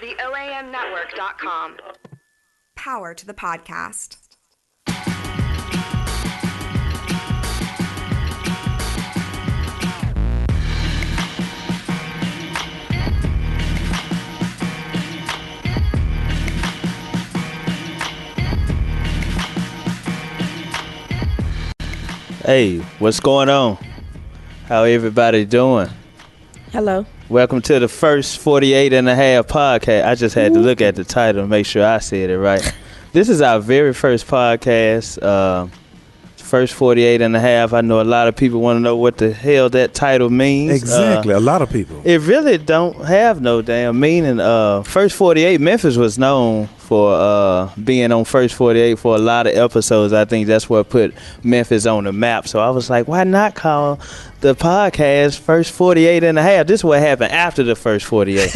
TheOAMNetwork.com. Power to the podcast. Hey, what's going on? How everybody doing? Hello. Welcome to the first 48 and a half podcast. I just had to look at the title and make sure I said it right. This is our very first podcast, first 48 and a half. I know a lot of people want to know what the hell that title means. Exactly, a lot of people. It really don't have no damn meaning. First 48, Memphis was known for being on First 48 for a lot of episodes. I think that's what put Memphis on the map. So I was like, why not call the podcast First 48 and a half? This is what happened after the first 48.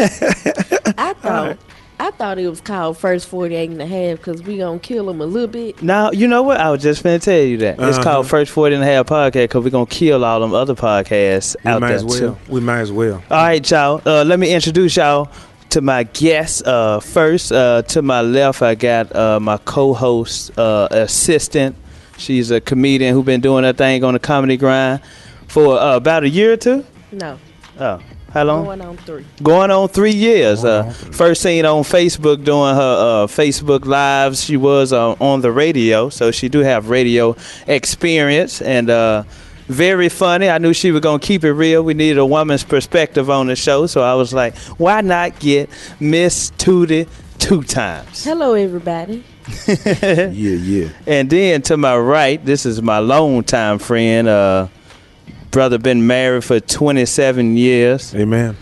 I thought it was called First 48 and a half because we gonna kill them a little bit. Now, you know what? I was just finna tell you that. It's called First 40 and a half podcast because we're gonna kill all them other podcasts out there too. We might as well. All right, y'all. Let me introduce y'all to my guests. First, to my left, I got my co-host, assistant. She's a comedian who been doing her thing on the comedy grind for about a year or two. No. Oh, how long? Going on 3. Going on 3 years. First seen on Facebook doing her Facebook lives. She was on the radio, so she do have radio experience and very funny. I knew she was going to keep it real. We needed a woman's perspective on the show, so I was like, why not get Miss Tootie Two Times? Hello, everybody. Yeah. And then to my right, this is my longtime friend, brother been married for 27 years. Amen.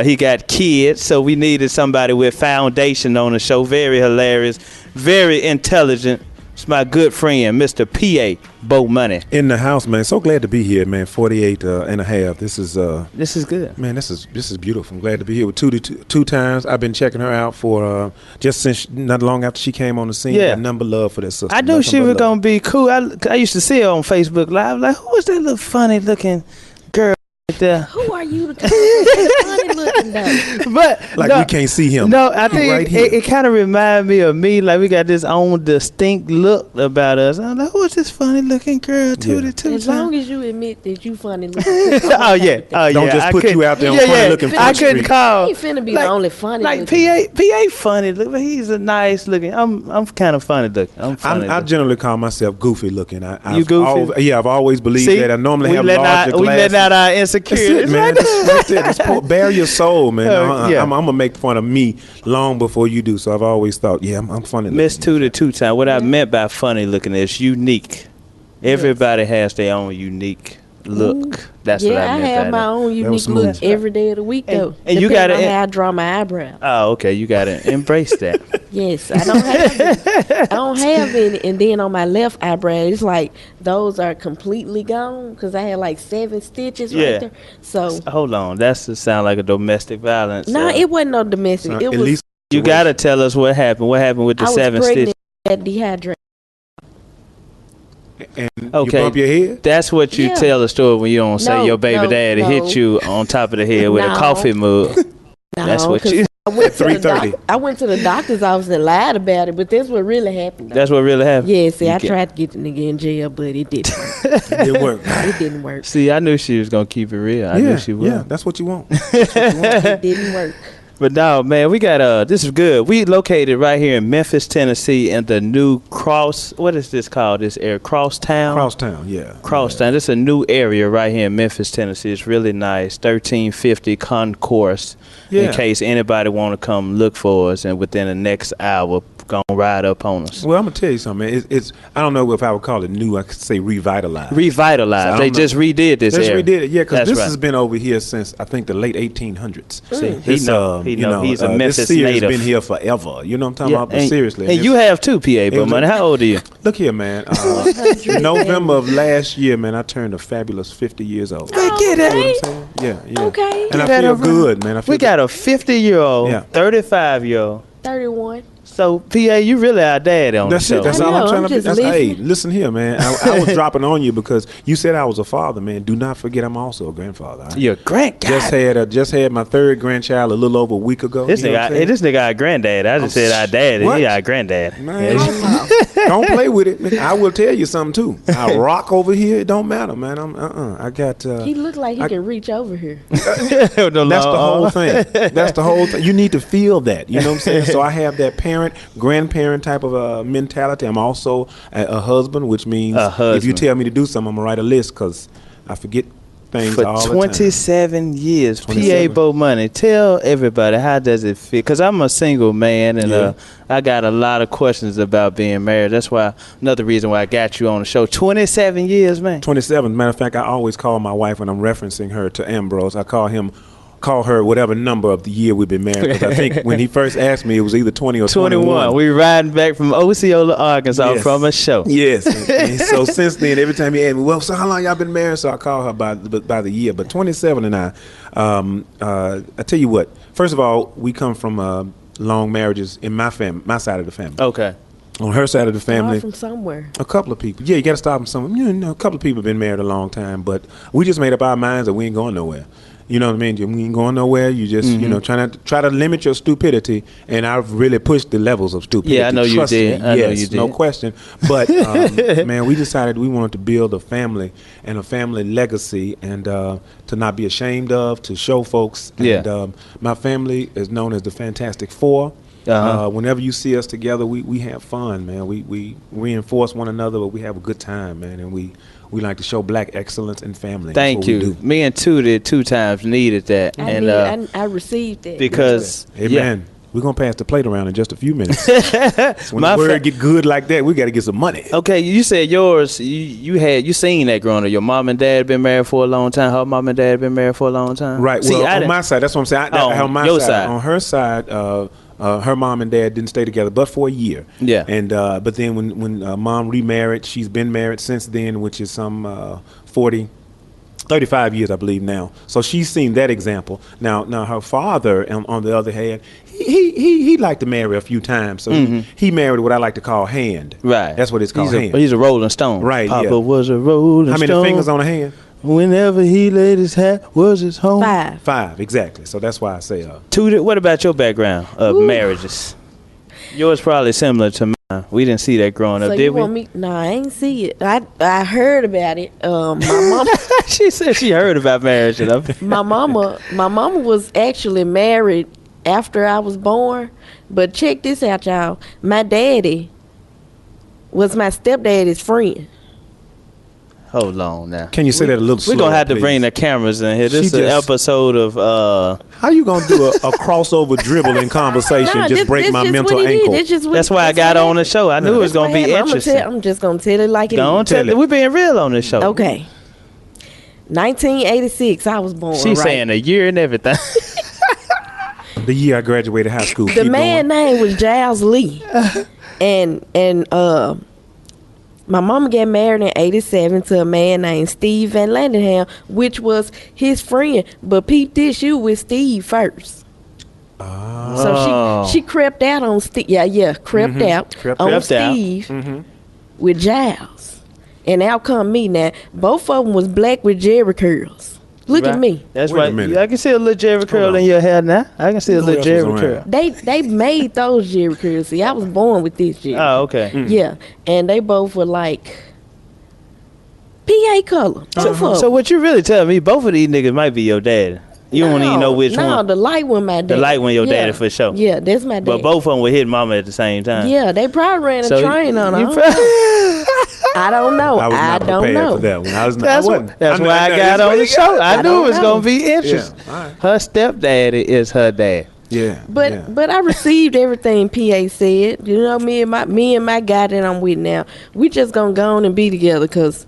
He got kids, so we needed somebody with foundation on the show. Very hilarious, very intelligent. It's my good friend, Mr. P.A Bomani. In the house, man. So glad to be here, man. 48 and a half. This is good. Man, this is beautiful. I'm glad to be here with Tootie Two Times. I've been checking her out for just since not long after she came on the scene. Yeah. Got number love for that sister. I knew she was gonna be cool. I used to see her on Facebook Live. Like, who was that little funny looking girl right there? Who are you to come up funny looking though? But like no, we can't see him. No, I think right it kind of reminded me of me. Like we got this own distinct look about us. I'm like, who is this funny looking girl? Tootie Two Times. As long as you admit that you funny looking. Oh yeah. Don't just put you out there on funny looking. I couldn't call. He finna be the only funny. Like looking. PA funny look, but he's a nice looking. I'm kind of funny looking. I generally call myself goofy looking. You goofy? I've always believed See, that. I normally have larger glasses. We letting out our insecurities. That's it, man. That's it. Just bare your soul, man. Yeah. I'm gonna make fun of me long before you do. So I've always thought, I'm funny. Miss Tootie Two Times. What I meant by funny looking is unique. Everybody has their own unique look. That's what I meant. I have my own unique look every day of the week, though. And you got to how I draw my eyebrow. Oh, okay. You got to embrace that. Yes, I don't have any. And then on my left eyebrow, it's like those are completely gone because I had like 7 stitches right there. So hold on, that's to sound like a domestic violence. No, it wasn't no domestic. It was. You got to tell us what happened. What happened with the 7 stitches? I was dehydrated. And you bump your head? That's what you tell the story when you don't say your baby daddy hit you on top of the head with a coffee mug. That's what you. I went to 3:30. I went to the doctor's office and lied about it, but that's what really happened. That's what really happened? Yeah, see, I tried to get the nigga in jail, but it didn't work. It didn't work. It didn't work. See, I knew she was going to keep it real. I knew she would. Yeah, that's what you want. It didn't work. But no, man, we got this is good. We located right here in Memphis, Tennessee, in the new what is this called? This area, Crosstown? Crosstown, yeah. Crosstown. This is a new area right here in Memphis, Tennessee. It's really nice. 1350 Concourse. In case anybody want to come look for us, and within the next hour, gonna ride up on us. Well, I'm gonna tell you something, man. It's I don't know if I would call it new. I could say revitalized. Revitalized. So they just redid this area. Just redid it, yeah. Because this has been over here since I think the late 1800s. See, he's a Memphis this native. native. Has been here forever. You know what I'm talking about? But seriously. And you have too, P.A. Bomani. How old are you? Look here, man. November of last year, man, I turned a fabulous 50 years old. Get it? Yeah. Okay. And I feel good, man. We got a 50-year-old, 35-year-old. 31. So, PA, you really our daddy on That's the show. it. That's I all know, I'm trying I'm to be. just Hey, listening. listen here, man. I was dropping on you because you said I was a father, man. Do not forget I'm also a grandfather. All right? You're a grand guy. Just had my third grandchild a little over a week ago. This You know what I'm saying? nigga our granddad. I just said our daddy. What? He our granddad. Man, don't play with it. Man. I will tell you something too. I rock over here. It don't matter, man. I got. He looked like he can reach over here. That's the whole thing. That's the whole thing. You need to feel that. You know what I'm saying? So I have that grandparent type of mentality. I'm also a husband, which means if you tell me to do something, I'm gonna write a list because I forget things For all the time. 27 years, 27. P.A Bomani, tell everybody, how does it feel? Because I'm a single man, and I got a lot of questions about being married. That's why another reason why I got you on the show. 27 years, man. 27. Matter of fact, I always call my wife when I'm referencing her to Ambrose. I call her whatever number of the year we've been married. Because I think when he first asked me, it was either 20 or 21. We riding back from Osceola, Arkansas from a show. Yes. And so since then, every time he asked me, well, so how long y'all been married? So I call her by the year. But 27 and I tell you what. First of all, we come from long marriages in my side of the family. Okay. On her side of the family, From somewhere. a couple of people. Yeah, you got to stop them somewhere. You know, a couple of people have been married a long time, but we just made up our minds that we ain't going nowhere. You know what I mean? We ain't going nowhere. You just, you know, try to limit your stupidity. And I've really pushed the levels of stupidity. Yeah, I know you Trust did. me. I know Yes, you did. no question. But man, we decided we wanted to build a family and a family legacy, and to not be ashamed of, to show folks. Yeah. And my family is known as the Fantastic Four. Whenever you see us together, we have fun, man. We reinforce one another, but we have a good time, man. And we like to show black excellence in family. Thank That's what we you. do. Me and Tootie Two Times needed that. I received it. Because, Hey, man, we're going to pass the plate around in just a few minutes. So when My the word fa- get good like that, we got to get some money. Okay, you said yours, you seen that growing up. Your mom and dad been married for a long time. Her mom and dad been married for a long time. Right. See, Well, I on didn't- my side, that's what I'm saying. On my your side. side. On her side, her mom and dad didn't stay together but for a year. Yeah. And but then when mom remarried, she's been married since then, which is some 35 years, I believe now. So she's seen that example. Now her father, on the other hand, he liked to marry a few times. So he married what I like to call hand. Right. That's what it's called, hand. He's a rolling stone. Right, Papa yeah. was a rolling How many stone. fingers on a hand? Whenever he laid his hat, was his home. 5. 5, exactly. So that's why I say Tootie, what about your background of marriages? Yours probably similar to mine. We didn't see that growing So up, you did we? want me? No, I ain't see it. I heard about it. My mom, She said she heard about marriage. You know? my mama was actually married after I was born. But check this out, y'all. My daddy was my stepdaddy's friend. Hold on now. Can you say that a little We're slower, going to have to please? bring the cameras in here. This She is an just- episode of... How you gonna do a crossover dribble in conversation? Nah, just break this my just mental what he did. ankle. This just what- That's why I that's got what on the happened. show. I knew it was That's what going to be happened. interesting. I'm just gonna tell it like it Don't is. tell it. We're being real on this show. Okay. 1986, I was born. She's right? saying a year and everything. The year I graduated high school. The Keep man going. name was Giles Lee, and my mama got married in '87 to a man named Steve Van Landenham, which was his friend. But peep this, you with Steve first. So she crept out on Steve. Yeah, crept out Crept on out. Steve with Giles, and out come me now. Both of them was black with Jerry curls. Look at Right. me. That's Wait a right. minute. I can see a little Jerry curl on. in your hair now. I can see a Who little else Jerry was curl. around? They made those Jerry curls. See, I was born with this Jerry. Oh, okay. Yeah, and they both were like PA color. Both of 'em. So what you really telling me, both of these niggas might be your daddy. You don't even know which no, one. the light one my dad. light one your yeah. daddy for sure. Yeah, that's my dad. But both of them were hitting mama at the same time. Yeah, they probably ran a So train on you her. pro- I don't know. I was not don't prepared know. for that one. I was not. That's, I wasn't. that's I know- why I know, got that's on what the you show. got. I knew it don't was know. gonna be interesting. Yeah, all right. Her stepdaddy is her dad. Yeah. But yeah. but I received everything PA said. You know, me and my guy that I'm with now, we just gonna go on and be together because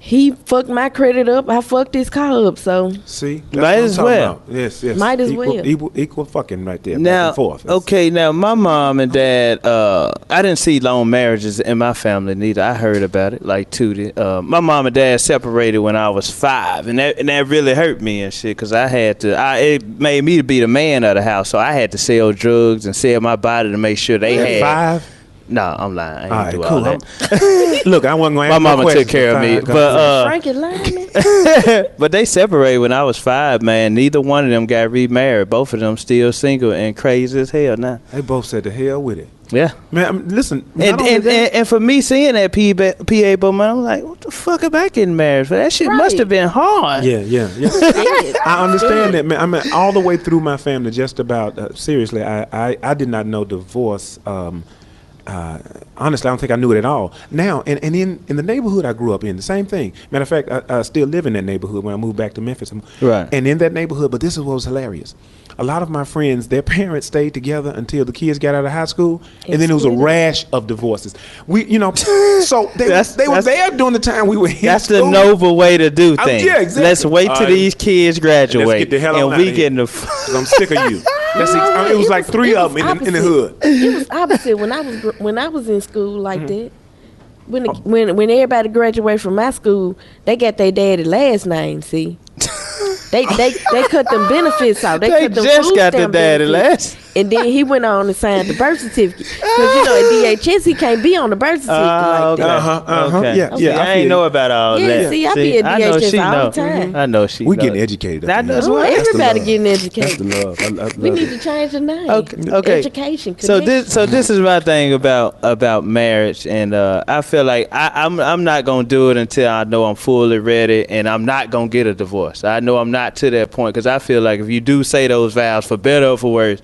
he fucked my credit up. I fucked his car up. So See, that's Might what I'm as talking well. about. Yes, yes. Might as equal, well. Equal fucking right there. Back Now, and forth. It's- okay, now my mom and dad, I didn't see long marriages in my family neither. I heard about it, like Tootie. My mom and dad separated when I was 5, and that really hurt me and shit, because it made me to be the man of the house, so I had to sell drugs and sell my body to make sure they had. 5. No, I'm lying. I ain't All right, do cool. all that. Look, I wasn't going to My ask no mama took questions, care of me, fine, but Frankie Lyman. but they separated when I was 5, man. Neither one of them got remarried. Both of them still single and crazy as hell now. they both said the hell with it. Yeah. Man, listen. And, and for me seeing that P.A Bomani, I'm like, what the fuck am I getting married for? That shit must have been hard. yeah. I understand that, man. I mean, all the way through my family, just about, seriously, I did not know divorce. Honestly, I don't think I knew it at all. Now, and in the neighborhood I grew up in, the same thing. Matter of fact, I still live in that neighborhood when I moved back to Memphis. Right. And in that neighborhood, but this is what was hilarious. A lot of my friends, their parents stayed together until the kids got out of high school, and then there was a rash of divorces. So they were there during the time we were in That's school. the noble way to do things. Yeah, exactly. Let's wait till these kids graduate, Let's get the hell on and we outta getting here. the. 'Cause I'm sick of you. It was like 3 of them in the hood. It was opposite when I was in school like Mm-hmm. that. When everybody graduated from my school, they got their daddy last name. See, they cut them benefits out. They cut them just food got the stamp daddy benefits. last. And then he went on and signed the birth certificate. Because, at DHS, he can't be on the birth certificate like that. Okay. Yeah, See, yeah, I I ain't feel know you. about all Yeah, that. see, I be at I know DHS she all know. the time. I know she. We know. getting educated. That up is in Oh, what- here. That's the everybody love. getting That's educated. the love. I love We it. need to change the name. Okay. Education. So connection. this is my thing about marriage, and I feel like I'm not gonna do it until I know I'm fully ready, and I'm not gonna get a divorce. I know I'm not to that point, because I feel like if you do say those vows, for better or for worse,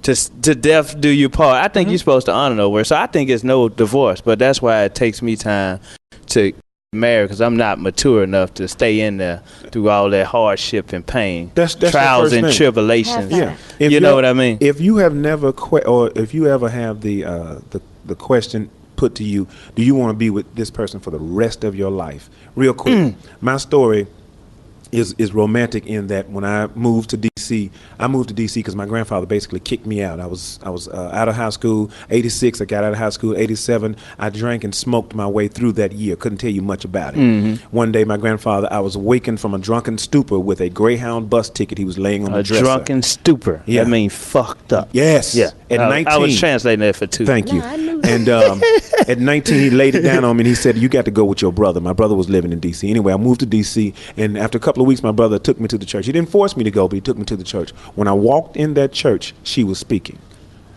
to death do you part. I think you're supposed to honor those words. So I think it's no divorce, but that's why it takes me time to marry, because I'm not mature enough to stay in there through all that hardship and pain, That's the trials first and thing. tribulations. Yeah. You know what I mean? If you have never or if you ever have the question put to you, do you want to be with this person for the rest of your life? Real quick, my story is romantic in that when I moved to DC, because my grandfather basically kicked me out. I was out of high school. 86, I got out of high school. 87, I drank and smoked my way through that year. Couldn't tell you much about it. One day, my grandfather, I was awakened from a drunken stupor with a Greyhound bus ticket. He was laying on the A dresser. drunken stupor. Yeah. That means fucked up. Yes. Yeah. At I 19. was translating that for two. Thank you. No, I knew And at 19, he laid it down on me and he said, you got to go with your brother. My brother was living in D.C. Anyway, I moved to D.C. and after a couple of weeks, my brother took me to the church. He didn't force me to go, but he took me to the church. When I walked in that church, she was speaking.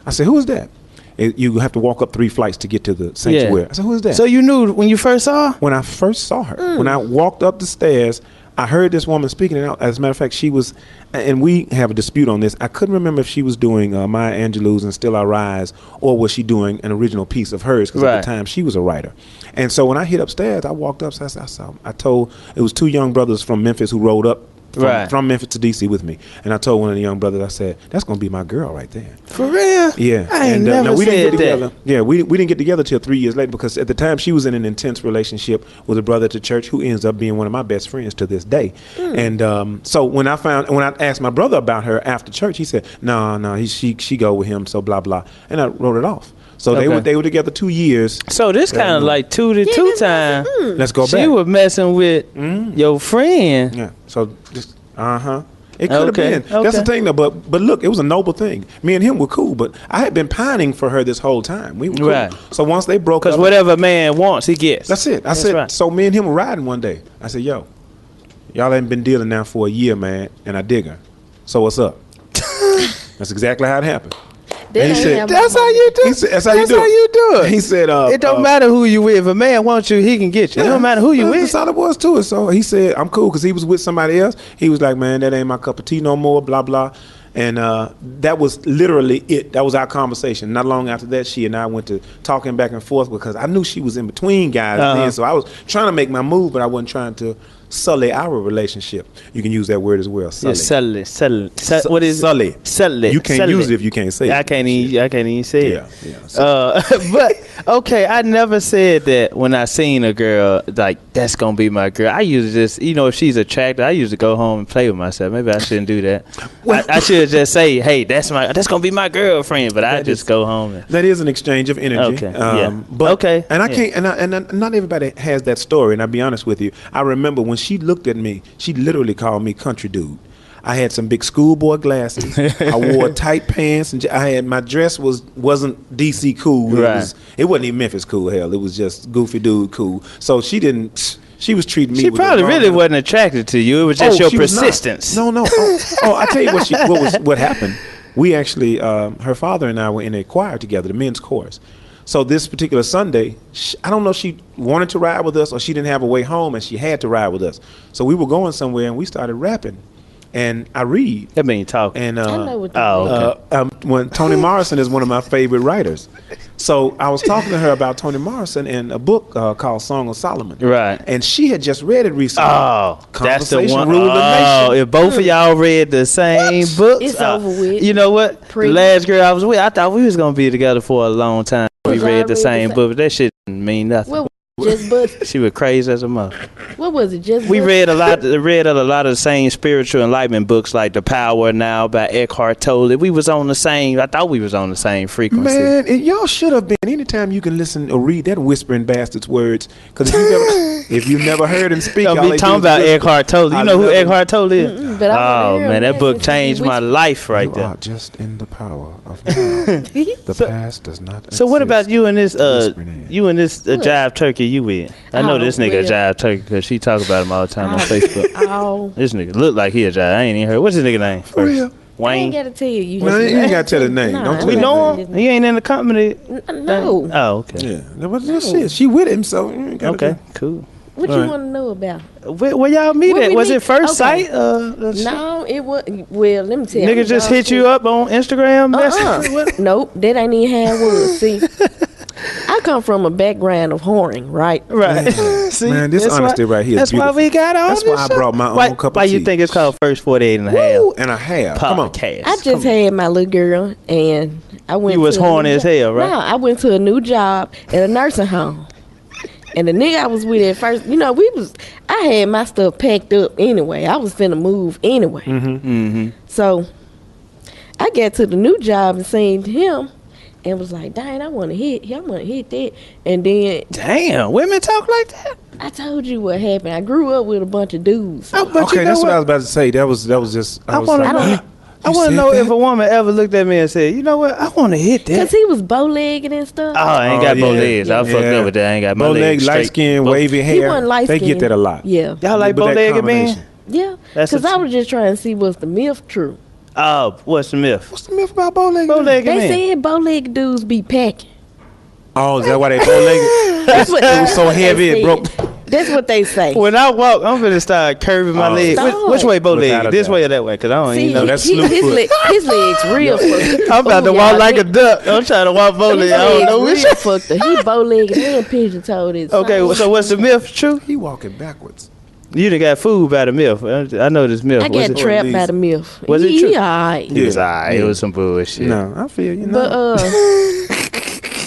I said, who is that? You have to walk up 3 flights to get to the sanctuary. I said, who is that? So you knew when you first saw her? When I first saw her, when I walked up the stairs, I heard this woman speaking. And as a matter of fact, she was, and we have a dispute on this. I couldn't remember if she was doing Maya Angelou's and Still I Rise, or was she doing an original piece of hers, because at the time she was a writer. And so when I hit upstairs, I walked up, I told, it was 2 young brothers from Memphis who rode up from Memphis to D.C. with me. And I told one of the young brothers, I said, that's going to be my girl right there. For real? Yeah. I ain't and never we didn't said get together. that. Yeah, we didn't get together till 3 years later, because at the time she was in an intense relationship with a brother at the church who ends up being one of my best friends to this day. And so when I asked my brother about her after church, he said, no, she go with him, so blah, blah. And I wrote it off. So they were together 2 years. So this kind of like Tootie Two Times. Let's go back. She was messing with your friend. Yeah. So just It could have been. That's the thing, though. But look, it was a noble thing. Me and him were cool, but I had been pining for her this whole time. We were cool. Right. So once they broke up, Because whatever a man wants, he gets. that's it. I said. So me and him were riding one day. I said, "Yo, y'all ain't been dealing now for a year, man, and I dig her. So what's up?" That's exactly how it happened. And he said, That's how you do. He said, "That's how you That's do how you do it. He said, It don't matter who you with. If a man wants you, he can get you. It don't matter who you with. That's all it was to it. So he said, I'm cool, because he was with somebody else. He was like, man, that ain't my cup of tea no more, blah, blah. And that was literally it. That was our conversation. Not long after that, she and I went to talking back and forth, because I knew she was in between guys then. So I was trying to make my move, but I wasn't trying to sully our relationship. You can use that word as well. Sully. Yeah, sully. What is sully? it? Sully. You can't Sully. use it if you can't say it. I can't even say it. Yeah. But okay, I never said that when I seen a girl like that's gonna be my girl. I usually just, if she's attractive, I usually go home and play with myself. Maybe I shouldn't do that. I should just say, hey, that's gonna be my girlfriend. But I just go home. That is an exchange of energy. Okay. Yeah. But okay. And I can't. And not everybody has that story. And I'll be honest with you. I remember when she looked at me, she literally called me country dude. I had some big schoolboy glasses. I wore tight pants, and my dress wasn't DC cool. Right. It wasn't even Memphis cool. Hell, it was just goofy dude cool. So she didn't. She was treating me. She probably really wasn't attracted to you. It was just your persistence. No. I tell you what happened. We actually, her father and I were in a choir together, the men's chorus. So this particular Sunday, I don't know if she wanted to ride with us or she didn't have a way home and she had to ride with us. So we were going somewhere and we started rapping. And I read. That mean talk. I know what you mean. When Toni Morrison is one of my favorite writers. So I was talking to her about Toni Morrison in a book called Song of Solomon. Right. And she had just read it recently. Oh, that's the one. Rule the Nation. If both of y'all read the same books. It's over with. You know what? The last girl I was with, I thought we was going to be together for a long time. We read the same book, but that shit didn't mean nothing. What Just Bus? She was crazy as a mother. What was it? Just we Bus? read a lot of the same spiritual enlightenment books like The Power Now by Eckhart Tolle. We was on the same. I thought we was on the same frequency. Man, y'all should have been. Anytime you can listen or read that whispering bastard's words, because if you've never heard him speak, Don't be talking about Eckhart Tolle. You know who Eckhart Tolle is? Oh man, that book changed my life right there. You are just in the power of now. The past does not. So what about you and this? Jive Turkey you with? I know this nigga Jive Turkey because she talk about him all the time on Facebook. This nigga look like he a Jive. I ain't even heard. What's his nigga name? For real? Wayne. I ain't gotta tell you. Well, you ain't gotta tell his name. Don't we know him. He ain't in the company. No. Oh, okay. Yeah. That's shit. She with him, so you ain't gotta cool. What you want to know about? Where y'all meet at? Was it first sight? No, it was. Well, let me tell you. Nigga just hit you up on Instagram? Nope, that ain't even how it was. See, I come from a background of whoring, right? Right. See, man, this honesty right here is that's beautiful. Why we got all That's this why I brought my own cup of tea. Why you think it's called First 48 and a half? And a half. Come on. I just had my little girl, and I went. You was horny as hell, right? No, I went to a new job at a nursing home. And the nigga I was with at first, I had my stuff packed up anyway. I was finna move anyway. So I got to the new job and seen him and was like, dang, I want to hit that. And then, damn, women talk like that? I told you what happened. I grew up with a bunch of dudes. Oh, but okay, that's what I was about to say. That was just. I want to know if a woman ever looked at me and said, you know what, I want to hit that. Because he was bow-legged and stuff. Oh, I ain't got bow legs. I fucked up with that. I ain't got my legs straight. Light skin, wavy hair. He wasn't light They skin. get that a lot. Yeah. Y'all like bow-legged men? Yeah. Because I was just trying to see what's the myth true. Oh, what's the myth? What's the myth about bow-legged men? Bow-legged men. They said bow-legged dudes be packing. Oh, is that why they bow-legged? That's what it was so heavy it broke. That's what they say. When I walk, I'm gonna start curving my leg. Which way bow leg? This way or that way? Because I don't even know. That's Snoop his legs real fucked. I'm about to walk like a duck. I'm trying to walk bow leg. I don't know which. Real fucked. He bow legged and pigeon toed his. Okay, so what's the myth? True? He walking backwards. You done got fooled by the myth. I know this myth. I got trapped by the myth. Was it true? He alright. He was alright. It was some bullshit. No, I feel you. But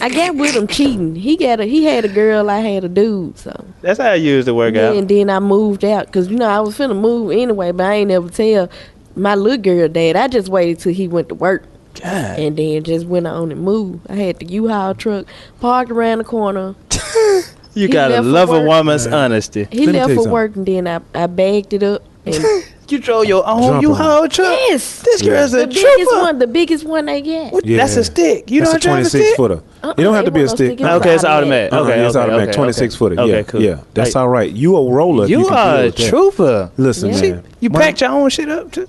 I got with him cheating. He had a girl, I had a dude. So that's how I used to work out. And then I moved out because I was finna move anyway, but I ain't never tell my little girl dad. I just waited till he went to work. God. And then just went on and moved. I had the U-Haul truck parked around the corner. You gotta love a woman's honesty. He left for work and then I bagged it up and you drove your own U-Haul truck? Yes. This girl's a trooper. The biggest one they got. Yeah. That's a stick. You that's don't a drive a stick? 26-footer. You don't have to be a stick. Okay, it's automatic. Okay, it's automatic. 26-footer. Okay, cool. Yeah, that's all right. You a roller. You are a trooper. Listen, man. You packed your own shit up too?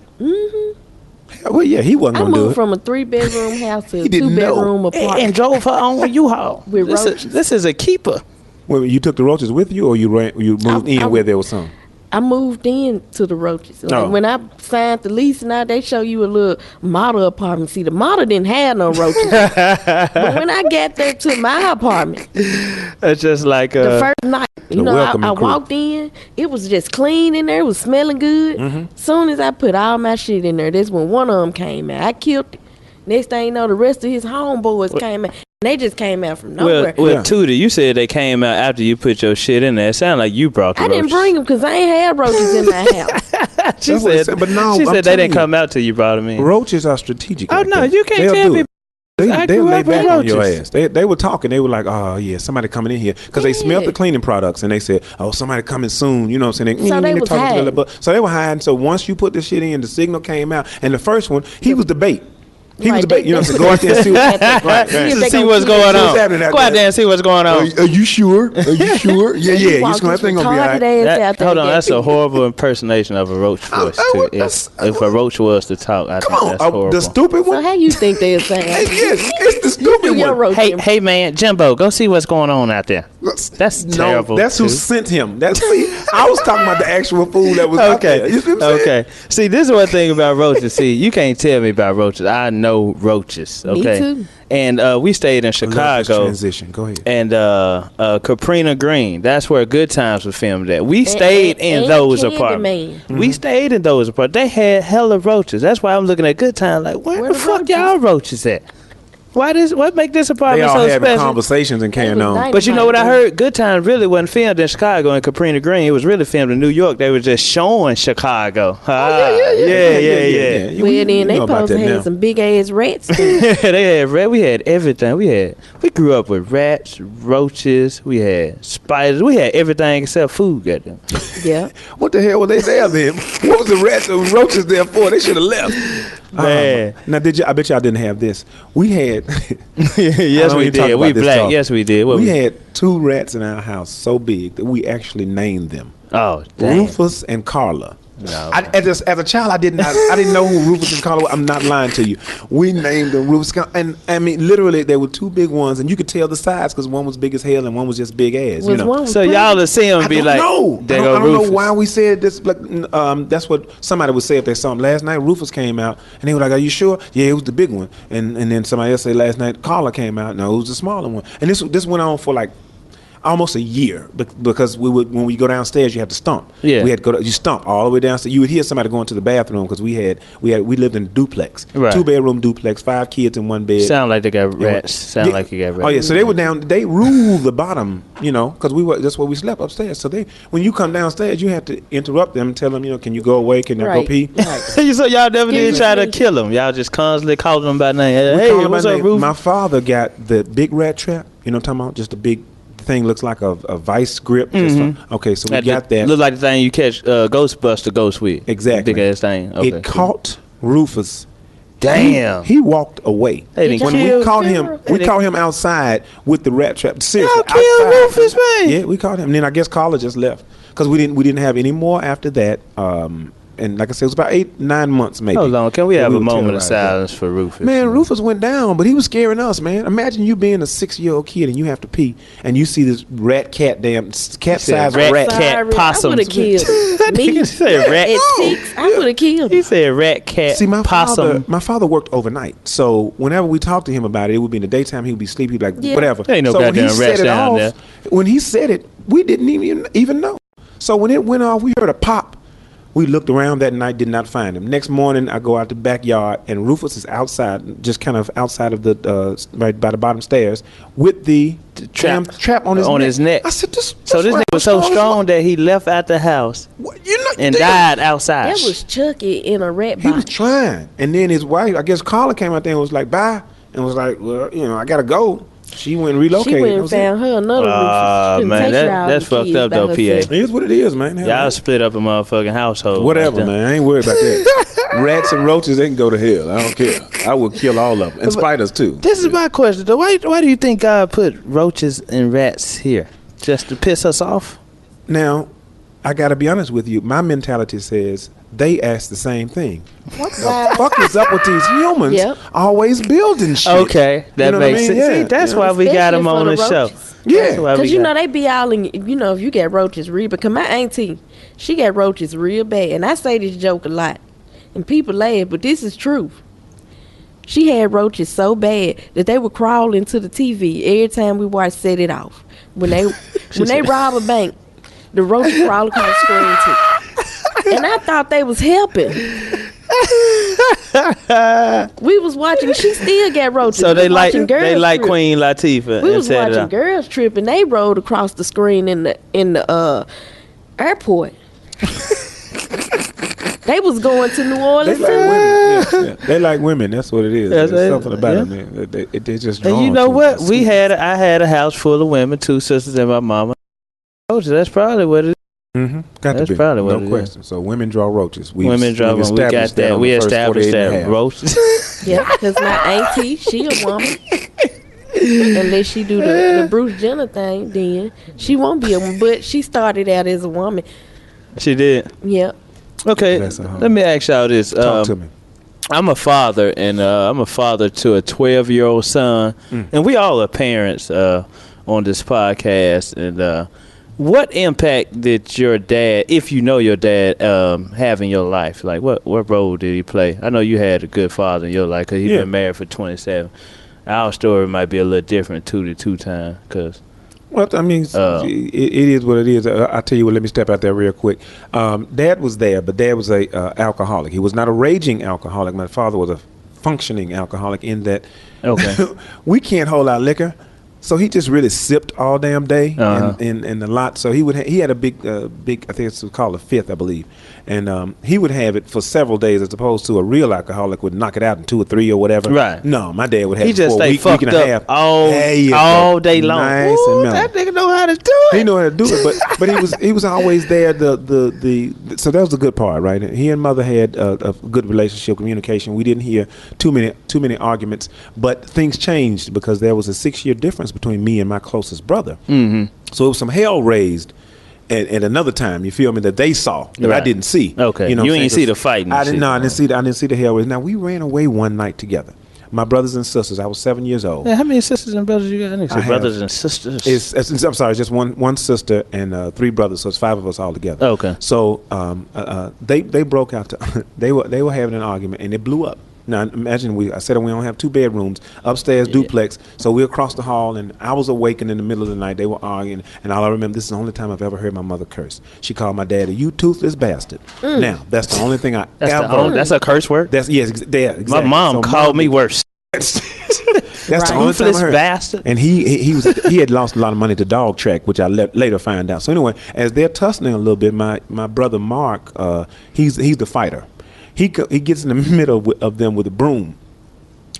Well, yeah, he wasn't going to do it. I moved from a 3-bedroom house to a 2-bedroom apartment. And drove her own U-Haul. With roaches. This is a keeper. Well, you took the roaches with you, or you moved in where there was some? I moved in to the roaches. Oh. When I signed the lease, now they show you a little model apartment. See, the model didn't have no roaches. But when I got there to my apartment, it's just like the first night, I walked in, it was just clean in there. It was smelling good. Soon as I put all my shit in there, that's when one of them came out. I killed it. Next thing you know, the rest of his homeboys came out. They just came out from nowhere. Well, Tootie, you said they came out after you put your shit in there. It sounded like you brought the roaches. I didn't bring them because I ain't had roaches in my house. She said, but no, she said they didn't come out till you brought them in. Roaches are strategic. Oh, no, you can't tell me. They'll lay back on your ass. They were talking. They were like, oh, yeah, somebody coming in here. Because they smelled the cleaning products. And they said, oh, somebody coming soon. You know what I'm saying? So they was hiding. So they were hiding. So once you put this shit in, the signal came out. And the first one, he was the bait. He was the bait. You know what I'm saying? Go out there and see what's going on. Go out there and see what's going on. Are you sure? Are you sure? Yeah. You that thing gonna be all right. Hold on, that's a horrible impersonation of a roach voice. If a roach was to talk, I think that's horrible. The stupid one. So how you think they're saying? Yes, it's the stupid one. Hey man, Jimbo, go see what's going on out there. That's terrible. That's who sent him. I was talking about the actual fool that was out there. You see what I'm saying? See, this is one thing about roaches. See, you can't tell me about roaches. I know roaches. Okay. Me too. And we stayed in Chicago. Transition. Go ahead. And Caprina Green. That's where Good Times was filmed at. We stayed in those apartments. We stayed in those apartments. They had hella roaches. That's why I'm looking at Good Times like, where the fuck y'all roaches at? What make this apartment so special? They all having conversations and carrying on. But you know what I heard? Good Times really wasn't filmed in Chicago and Caprina Green. It was really filmed in New York. They were just showing Chicago. Yeah. Well, then they supposed to have some big ass rats. They had rats. We had everything. We grew up with rats, roaches. We had spiders. We had everything except food. Goddamn. Yeah. What the hell were they there then? What was the rats and roaches there for? They should have left. Man. Now, I bet y'all didn't have this. We had. Yes, we did. We black. Talk. Yes, we did. We had 2 rats in our house so big that we actually named them. Oh, damn. Rufus and Carla. No. As a child, I didn't know who Rufus and Carla were. I'm not lying to you. We named them Rufus and I mean, literally, there were 2 big ones, and you could tell the size because one was big as hell and one was just big ass. So y'all will see them be like, no, I don't know why we said this. Like, that's what somebody would say if they saw him last night. Rufus came out, and they were like, "Are you sure?" Yeah, it was the big one. And then somebody else said last night, Carla came out. No, it was the smaller one. And this went on for like almost a year because when we go downstairs, you have to stomp. Yeah, we had to go. You stomp all the way downstairs. You would hear somebody going to the bathroom because we lived in a duplex, right. 2-bedroom duplex, 5 kids in one bed. Sound like they got rats. Like you got rats. Oh yeah, so they were down. They ruled the bottom, because that's where we slept upstairs. So when you come downstairs, you have to interrupt them and tell them, can you go away? Can I go pee? Right. So y'all never did try to kill them. Y'all just constantly called them by name. Hey, what's up, Rufus? My father got the big rat trap. You know what I'm talking about? Just a big thing, looks like a vice grip. Okay, so we got that. Look like the thing you catch Ghostbuster ghost with. Exactly. Big ass thing. Okay, it caught Rufus. Damn. He walked away. When we caught him outside with the rat trap. Seriously, y'all killed Rufus, man. Yeah, we caught him. And then I guess Carla just left because we didn't have any more after that. And like I said, it was about 8-9 months maybe. Hold on, can we have a moment of silence for Rufus? Man, Rufus went down, but he was scaring us, man. Imagine you being a 6-year-old kid and you have to pee, and you see this cat-sized rat. Cat, possum. I would have killed me. He said rat. At 6, I would have killed. He said rat, cat, possum. My father worked overnight, so whenever we talked to him about it would be in the daytime. He would be asleep. He'd be like, whatever. There ain't no goddamn rats down there. When he said it, we didn't even know. So when it went off, we heard a pop. We looked around that night, did not find him. Next morning, I go out the backyard, and Rufus is outside, just kind of outside of the right by the bottom stairs, with the trap on his neck. I said, this nigga was so strong that he left out the house and died outside. That was Chucky in a rat box. He was trying, and then his wife, I guess Carla, came out there and was like, bye, and was like, well, I gotta go. She went and relocated. She went and found her another Rufus. Man, that's fucked up though, P.A. It is what it is, man. Y'all split up a motherfucking household. Whatever, man. I ain't worried about that. Rats and roaches, they can go to hell. I don't care. I will kill all of them. And spiders, too. This is my question, though. Why do you think God put roaches and rats here? Just to piss us off? Now, I got to be honest with you. My mentality says they ask the same thing. What the fuck is up with these humans always building shit? Okay, that makes sense. Yeah. See, that's why we got them on the show. Yeah. Because, they be all in, if you get roaches real, because my auntie, she got roaches real bad. And I say this joke a lot. And people laugh, but this is true. She had roaches so bad that they would crawl into the TV every time we watch Set It Off. When they rob a bank, the roaches crawl across the screen too. And I thought they was helping. We was watching. She still got roaches. So they like Girls Trip. Queen Latifah. We and was set it watching up. Girls Trip, and they rode across the screen in the airport. They was going to New They Orleans like too. women. Yeah. They like women. That's what it is. That's There's it. something about Yeah. them. They just. And you drawn know to what? it. I had a house full of women, 2 sisters and my mama. Roaches. That's probably what it is. Mm-hmm. Got That's to be. probably what it No is. question. So women draw roaches. Women draw them. We got that. We established that roaches. Yeah, because my auntie, she a woman. Unless she do the Bruce Jenner thing, then she won't be a woman. But she started out as a woman. She did. Yep. Okay, Bless her heart. let me ask y'all this. Talk to me. I'm a father, and I'm a father to a 12-year-old son, and we all are parents on this podcast. And what impact did your dad, if you know your dad, have in your life? Like, what role did he play? I know you had a good father in your life because he's been married for 27. Our story might be a little different, Tootie Two Times, because. Well, I mean, it is what it is. I'll tell you what, let me step out there real quick. Dad was there, but Dad was a alcoholic. He was not a raging alcoholic. My father was a functioning alcoholic in that we can't hold our liquor. So he just really sipped all damn day in the lot. So he had a big, I think it's called a fifth, I believe. And he would have it for several days as opposed to a real alcoholic would knock it out in 2 or 3 or whatever. Right. No, my dad would have He it just for a stay week fucked and a up half. all day long. Nice Ooh, and mellow. that nigga know how to do it. He knew how to do it, but he was always there. So that was the good part, right? He and mother had a good relationship, communication. We didn't hear too many arguments, but things changed because there was a 6-year difference between me and my closest brother. Mm-hmm. So it was some hell raised at another time. You feel me? That they saw that I didn't see. Okay, you know, you ain't see the fighting. I didn't. No, I didn't see the hell raised. Now we ran away one night together. My brothers and sisters. I was 7 years old. Yeah, how many sisters and brothers you got? I say brothers and sisters. I'm sorry, just one sister and 3 brothers, so it's 5 of us all together. Okay. So they broke out. They were having an argument and it blew up. Now imagine I said we don't have 2 bedrooms, upstairs duplex. So we across the hall and I was awakened in the middle of the night. They were arguing and all I remember, this is the only time I've ever heard my mother curse. She called my dad you toothless bastard. Now that's the only thing I ever. That's a curse word. That's exactly. My mom called me worse. That's the only time I Toothless heard. bastard. And he had lost a lot of money to dog track, which I later find out. So anyway, as they're tussling a little bit, my brother Mark, he's the fighter. He gets in the middle of them with a broom.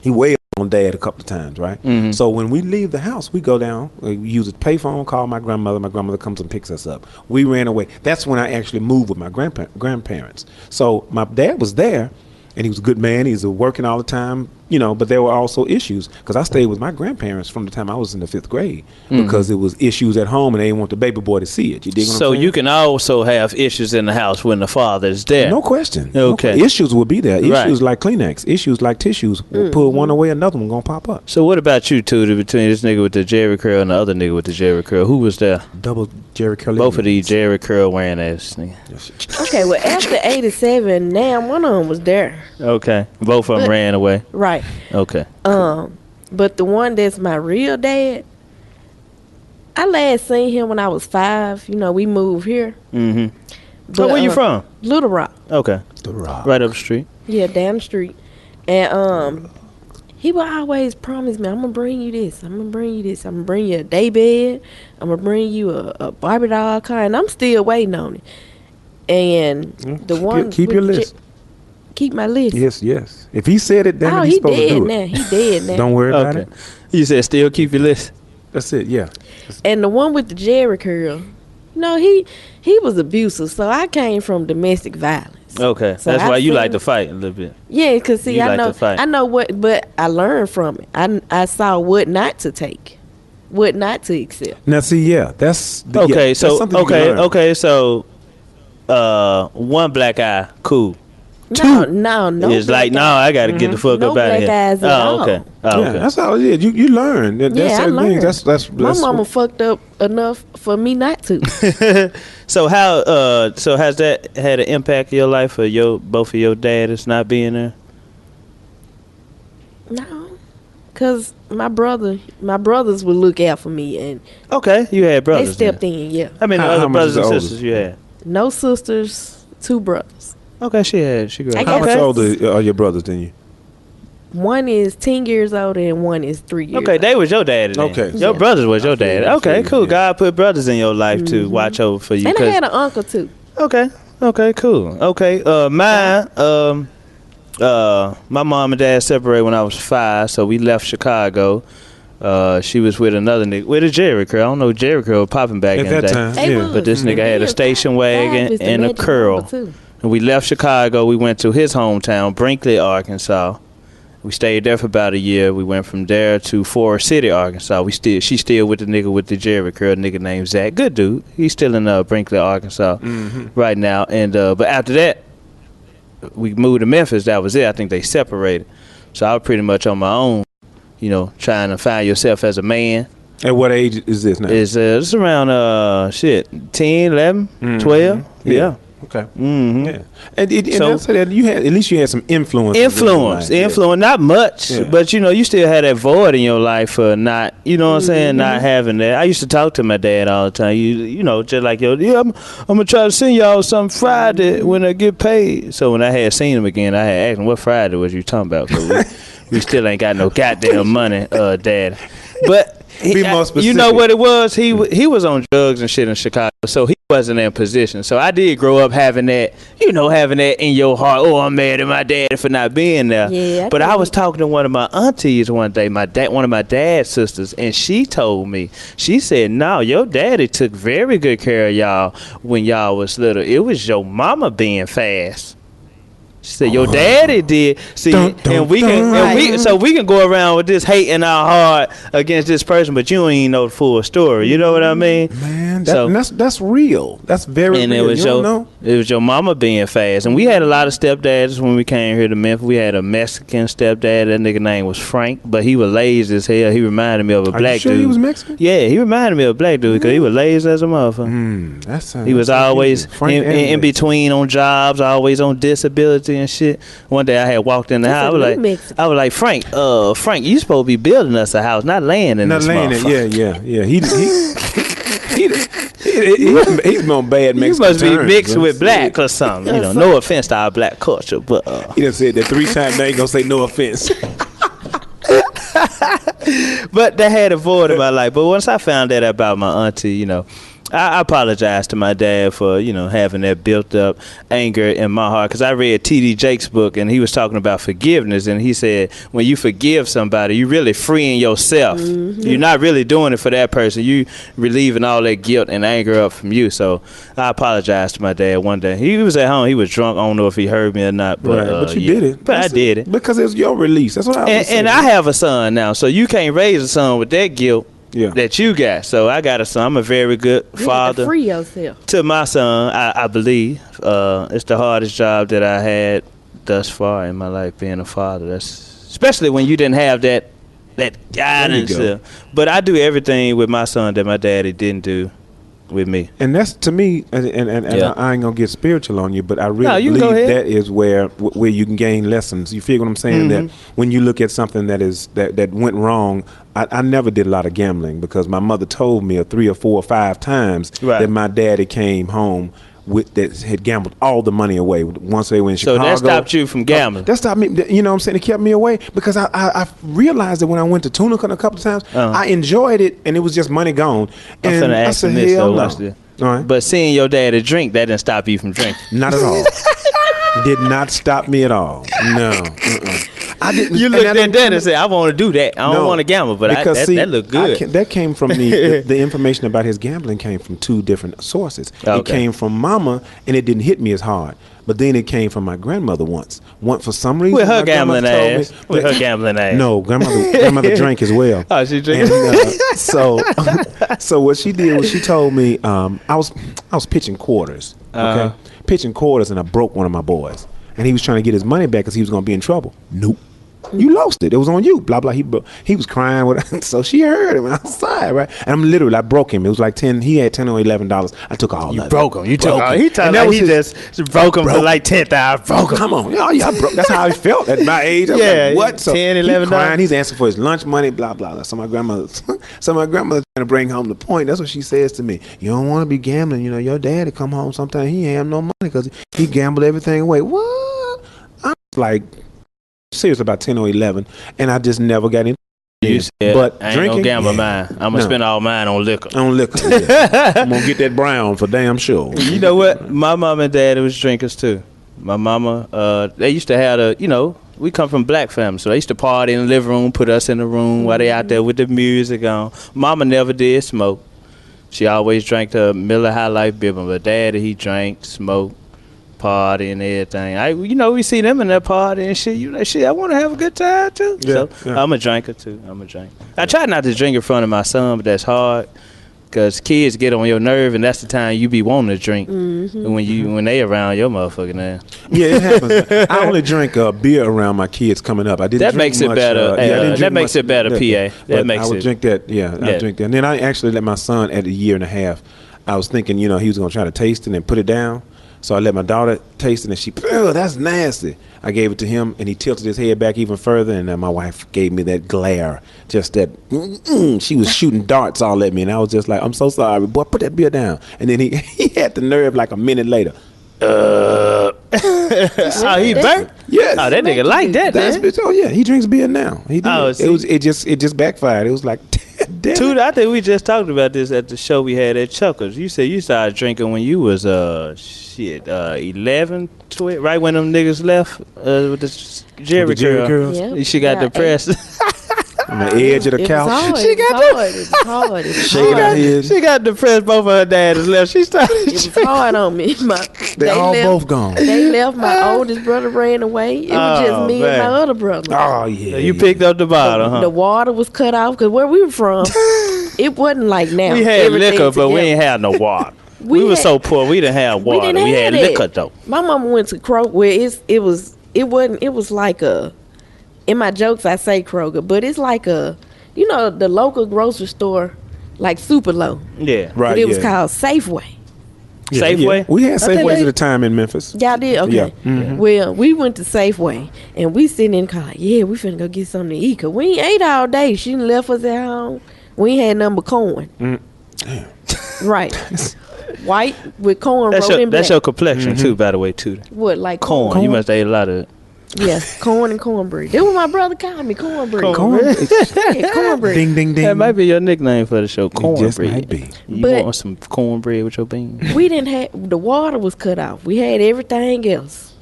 He wailed on Dad a couple of times, right? Mm-hmm. So when we leave the house, we go down, we use a payphone, call my grandmother. My grandmother comes and picks us up. We ran away. That's when I actually moved with my grandparents. So my dad was there. And he was a good man. He was working all the time, but there were also issues because I stayed with my grandparents from the time I was in the 5th grade because it was issues at home and they didn't want the baby boy to see it. You dig what I'm saying? So you can also have issues in the house when the father is there. No question. Okay. Issues will be there. Right. Issues like Kleenex. Issues like tissues. We'll pull one away, another one going to pop up. So what about you, Tootie, between this nigga with the Jerry curl and the other nigga with the Jerry curl? Who was there? Double Jerry Curl. Both of these Jerry curl wearing ass nigga. Okay, well, after 87, now one of them was there. Okay. Both of them ran away. Right. Okay. But the one that's my real dad, I last seen him when I was 5. We moved here. Mm-hmm. But, So where you from? Little Rock. Okay. The Rock. Right up the street. Yeah, down the street. And he would always promise me, I'm going to bring you this. I'm going to bring you this. I'm going to bring you a day bed. I'm going to bring you a Barbie doll car. And I'm still waiting on it. And the one... Keep your list. Keep my list. Yes. If he said it, then he's he supposed to dead do now. it. He dead now. Don't worry about it. You said still keep your list. That's it, yeah. And the one with the Jerry curl, he was abusive. So I came from domestic violence. Okay. So That's I why you seen- like to fight a little bit. Yeah, because see, You I like know, to fight. I know what, but I learned from it. I saw what not to take, what not to accept. Now, see, that's... Okay, that's so something you can learn. so one black eye, cool. No. It's like, no, I got to get the fuck No up out of black here. eyes at all. Okay. Yeah, Okay. that's all it is. You learn. There's Yeah, I certain learned. things. That's My mama fucked up enough for me not to. So so has that had an impact in your life for both of your daddies not being there? No, because my brothers would look out for me, and Okay, you had brothers. they stepped then. in. Yeah, How many How other much brothers is and the sisters you had? no sisters, 2 brothers. Okay, she grew I up. got How much Okay. older are your brothers than you? One is 10 years older and one is 3 years. Okay, they was your daddy then. Okay. Your Yeah. brothers was your I feel daddy. you, I Okay, feel you, cool. yeah. God put brothers in your life to watch over for you. And I 'cause- had an uncle too. Okay, cool. Okay, mine, my mom and dad separated when I was 5, so we left Chicago. She was with another nigga, with a Jerry curl. I don't know Jerry curl was popping back At in the that day. time, They yeah. was. But this nigga had a station wagon Five is the and a magic curl. number, too. And we left Chicago. We went to his hometown, Brinkley, Arkansas. We stayed there for about a year. We went from there to Forest City, Arkansas. She still with the nigga with the Jerry curl, nigga named Zach. Good dude. He's still in Brinkley, Arkansas right now. And but after that, we moved to Memphis. That was it. I think they separated. So I was pretty much on my own, you know, trying to find yourself as a man. At what age is this now? It's around 10, 11, 12. Yeah. Okay. Mm-hmm. Yeah. And So- I'll say that at least you had some influence. Influence, not much, Yeah. but you know, you still had that void in your life for not, you know what I'm saying, not having that. I used to talk to my dad all the time. You know, just like I'm gonna try to send y'all some Friday when I get paid. So when I had seen him again, I had asked him what Friday was you talking about? 'Cause we still ain't got no goddamn money, Dad. But Be more you specific. know what it was? He was on drugs and shit in Chicago, so he wasn't in position. So I did grow up having that, you know, having that in your heart. Oh, I'm mad at my dad for not being there. Yeah, But I was talking to one of my aunties one day, one of my dad's sisters, and she told me, she said, "No, your daddy took very good care of y'all when y'all was little. It was your mama being fast." She said, "Your daddy did." See, Dun, dun, and we dun. so we can go around with this hate in our heart against this person, but you don't even know the full story. You know what I mean? Man, So- that's real. That's very And real. it was You don't know? your mama being fast. And we had a lot of stepdads when we came here to Memphis. We had a Mexican stepdad. That nigga name was Frank, but he was lazy as hell. He reminded me of a Are black you sure dude. he was Mexican? Yeah, he reminded me of a black dude because he was lazy as a motherfucker. That's He was always in between. between on jobs, always on disability and shit. One day I had walked in the That's house. a new Mexican. I was like, Frank, you supposed to be building us a house, not laying in Not this laying motherfucker. it. Yeah. He's on bad You Mexican must be terms, mixed bro. with black or something. You know, no offense to our black culture, but He done said that 3 times. Now he gonna say no offense. but that had a void in my life. But once I found that about my auntie, you know, I apologize to my dad for, you know, having that built up anger in my heart. Because I read T.D. Jake's book, and he was talking about forgiveness. And he said, when you forgive somebody, you're really freeing yourself. You're not really doing it for that person. You relieving all that guilt and anger up from you. So I apologize to my dad one day. He was at home. He was drunk. I don't know if he heard me or not. But, Right, but you yeah. did it. But I did it. because it was your release. That's what I was saying. And I have a son now, so you can't raise a son with that guilt that you got. So I got a son. I'm a very good You had to father free yourself. to my son. I believe it's the hardest job that I had thus far in my life, being a father. That's especially when you didn't have that guidance. go. But I do everything with my son that my daddy didn't do with me. And that's to me, and Yeah. I ain't gonna get spiritual on you, but I No, really you can go believe ahead. that is where you can gain lessons. You feel what I'm saying? That when you look at something that went wrong, I never did a lot of gambling because my mother told me 3 or 4 or 5 times Right. that my daddy came home that had gambled all the money away once they were in So Chicago. that stopped you from gambling. That stopped me. You know what I'm saying? It kept me away because I realized that when I went to Tunica a couple of times, I enjoyed it and it was just money gone. I'm And finna I ask said, him this hell though. no. Watch this. All right. But seeing your daddy drink, that didn't stop you from drinking. Not at all. Did not stop me at all. No. I didn't. You and looked that at don't- that and said, I want to do that. I don't No, want to gamble, but because that looked good. that came from me. The information about his gambling came from 2 different sources. It Okay. came from Mama, and it didn't hit me as hard. But then it came from my grandmother once. For some reason, With her my grandmother gambling told me ass. With that- her gambling ass. No, grandmother drank as well. Oh, she drank. And, so what she did was she told me I was pitching quarters. Okay, pitching quarters, and I broke one of my boys, and he was trying to get his money back because he was going to be in trouble. Nope. You lost it. It was on you. Blah blah. He was crying with. So she heard him outside, right? And I'm literally, I broke him. It was like 10. He had $10 or $11. I took all of it. You broke him. You took. Broke him. He told like he just broke him for like 10,000. Broke him. Come on, yeah, I broke. That's how I felt at my age. I was like, what? So 10, he $11. crying. He's asking for his lunch money. Blah blah. So my grandmother trying to bring home the point. That's what she says to me. You don't want to be gambling. You know, your daddy come home sometimes he ain't have no money because he gambled everything away. What? I'm like serious about 10 or 11, and I just never got into it. But I ain't drinking, gonna gamble mine. I'm gonna spend all mine on liquor. On liquor. Yeah. I'm gonna get that brown for damn sure. You know what? My mom and dad was drinkers too. My mama, they used to have we come from black families, so they used to party in the living room, put us in the room while they out there with the music on. Mama never did smoke. She always drank the Miller High Life beer, but daddy, he drank, smoked, party and everything. We see them in that party and shit. You like, shit, I want to have a good time too. Yeah, so I'm a drinker too. I try not to drink in front of my son, but that's hard because kids get on your nerve, and that's the time you be wanting to drink when they around your motherfucking ass. Yeah, it happens. I only drink beer around my kids coming up. I didn't. That drink makes it much, better. That makes it better, PA. That makes I would it. drink that. Yeah, I drink that. And then I actually let my son at a year and a half. I was thinking, he was gonna try to taste it and put it down. So I let my daughter taste it, and she, that's nasty. I gave it to him, and he tilted his head back even further, and my wife gave me that glare, just that, she was shooting darts all at me, and I was just like, I'm so sorry, boy, put that beer down. And then he had the nerve like a minute later. Oh, he burnt? Yes. Oh, that nigga like that, man. Oh, yeah, he drinks beer now. He did. Oh, it just backfired. It was like, damn. Dude, I think we just talked about this at the show we had at Chuckers. You said you started drinking when you was 11, 12, right when them niggas left with the Jerry girl. Yep. She got depressed. On the edge of the couch. She got depressed. Both of her daddies left. She started. It was hard on me. They all both gone. They left. My oldest brother ran away. It was just me and my other brother. Oh yeah. So you picked up the bottle, huh? The water was cut off because where we were from, it wasn't like now. We had liquor, but we ain't had no water. We were so poor. We didn't have water. We had liquor though. My mama went to Kroger. Where it was like a. In my jokes, I say Kroger, but it's like the local grocery store, like super low. Yeah, right. But it was called Safeway. Yeah, Safeway? Yeah. We had Safeways at the time in Memphis. Y'all did? Okay. Yeah. Mm-hmm. Well, we went to Safeway, and we sitting in the car like, yeah, we finna go get something to eat, because we ain't ate all day. She done left us at home. We ain't had nothing but corn. Damn. Right. White with corn rolled in black. That's your complexion, too, by the way, too. What, like corn? You must have ate a lot of it. Yes, corn and cornbread. That's what my brother called me, cornbread. Cornbread? Yeah, cornbread. Ding, ding, ding. That might be your nickname for the show, cornbread. It just might be. You want some cornbread with your beans? We didn't have, the water was cut off. We had everything else.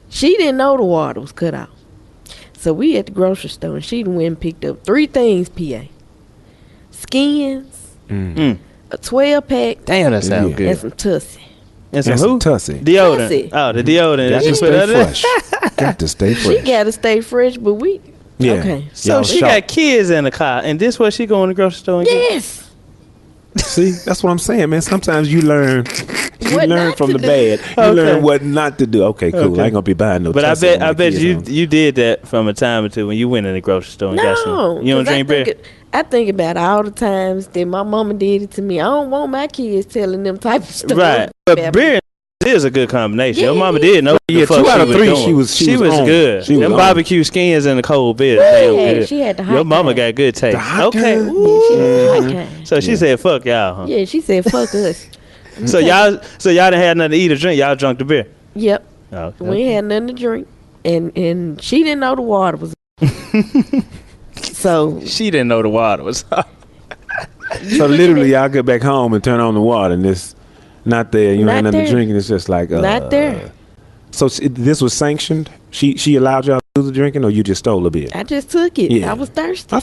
She didn't know the water was cut off. So we at the grocery store, and she went and picked up 3 things, PA. Skins, a 12-pack. Damn, that sounds good. And some Tussie. And some who? Tussie. Deodorant. Tussie. Oh, the deodorant. Got to stay fresh. Got to stay fresh. She got to stay fresh, but we... Yeah. Okay. So she got kids in the car, and this what she go in the grocery store and Yes. See, that's what I'm saying, man. Sometimes you learn... What learn not from to the do. bad. You learn what not to do. Okay, cool. Okay. I ain't gonna be buying no. But I Tussie on my bet kids' you did that from a time or two when you went in the grocery store and got some. You don't 'cause drink beer? I think about all the times that my mama did it to me. I don't want my kids telling them type of stuff. Right. But beer is a good combination. Your mama did know what the Yeah, fuck 2 out of she 3 was doing. she was on. good. She was Them on. barbecue skins and the cold beer. Yeah, Damn good. she had the hot Your mama kind. got good taste. The hot Okay. kind? Yeah, she had the hot kind. So she said, "Fuck y'all, huh?" Yeah, she said, fuck us. So y'all didn't have nothing to eat or drink. Y'all drunk the beer. Yep. Oh, okay. We ain't had nothing to drink. And she didn't know the water was. So She didn't know the water was. So literally, y'all get back home and turn on the water, and it's not there. You Not ain't nothing to there. drink, and it's just like not there. So this was sanctioned. She allowed y'all to do the drinking, or you just stole a bit? I just took it. Yeah. I was thirsty. I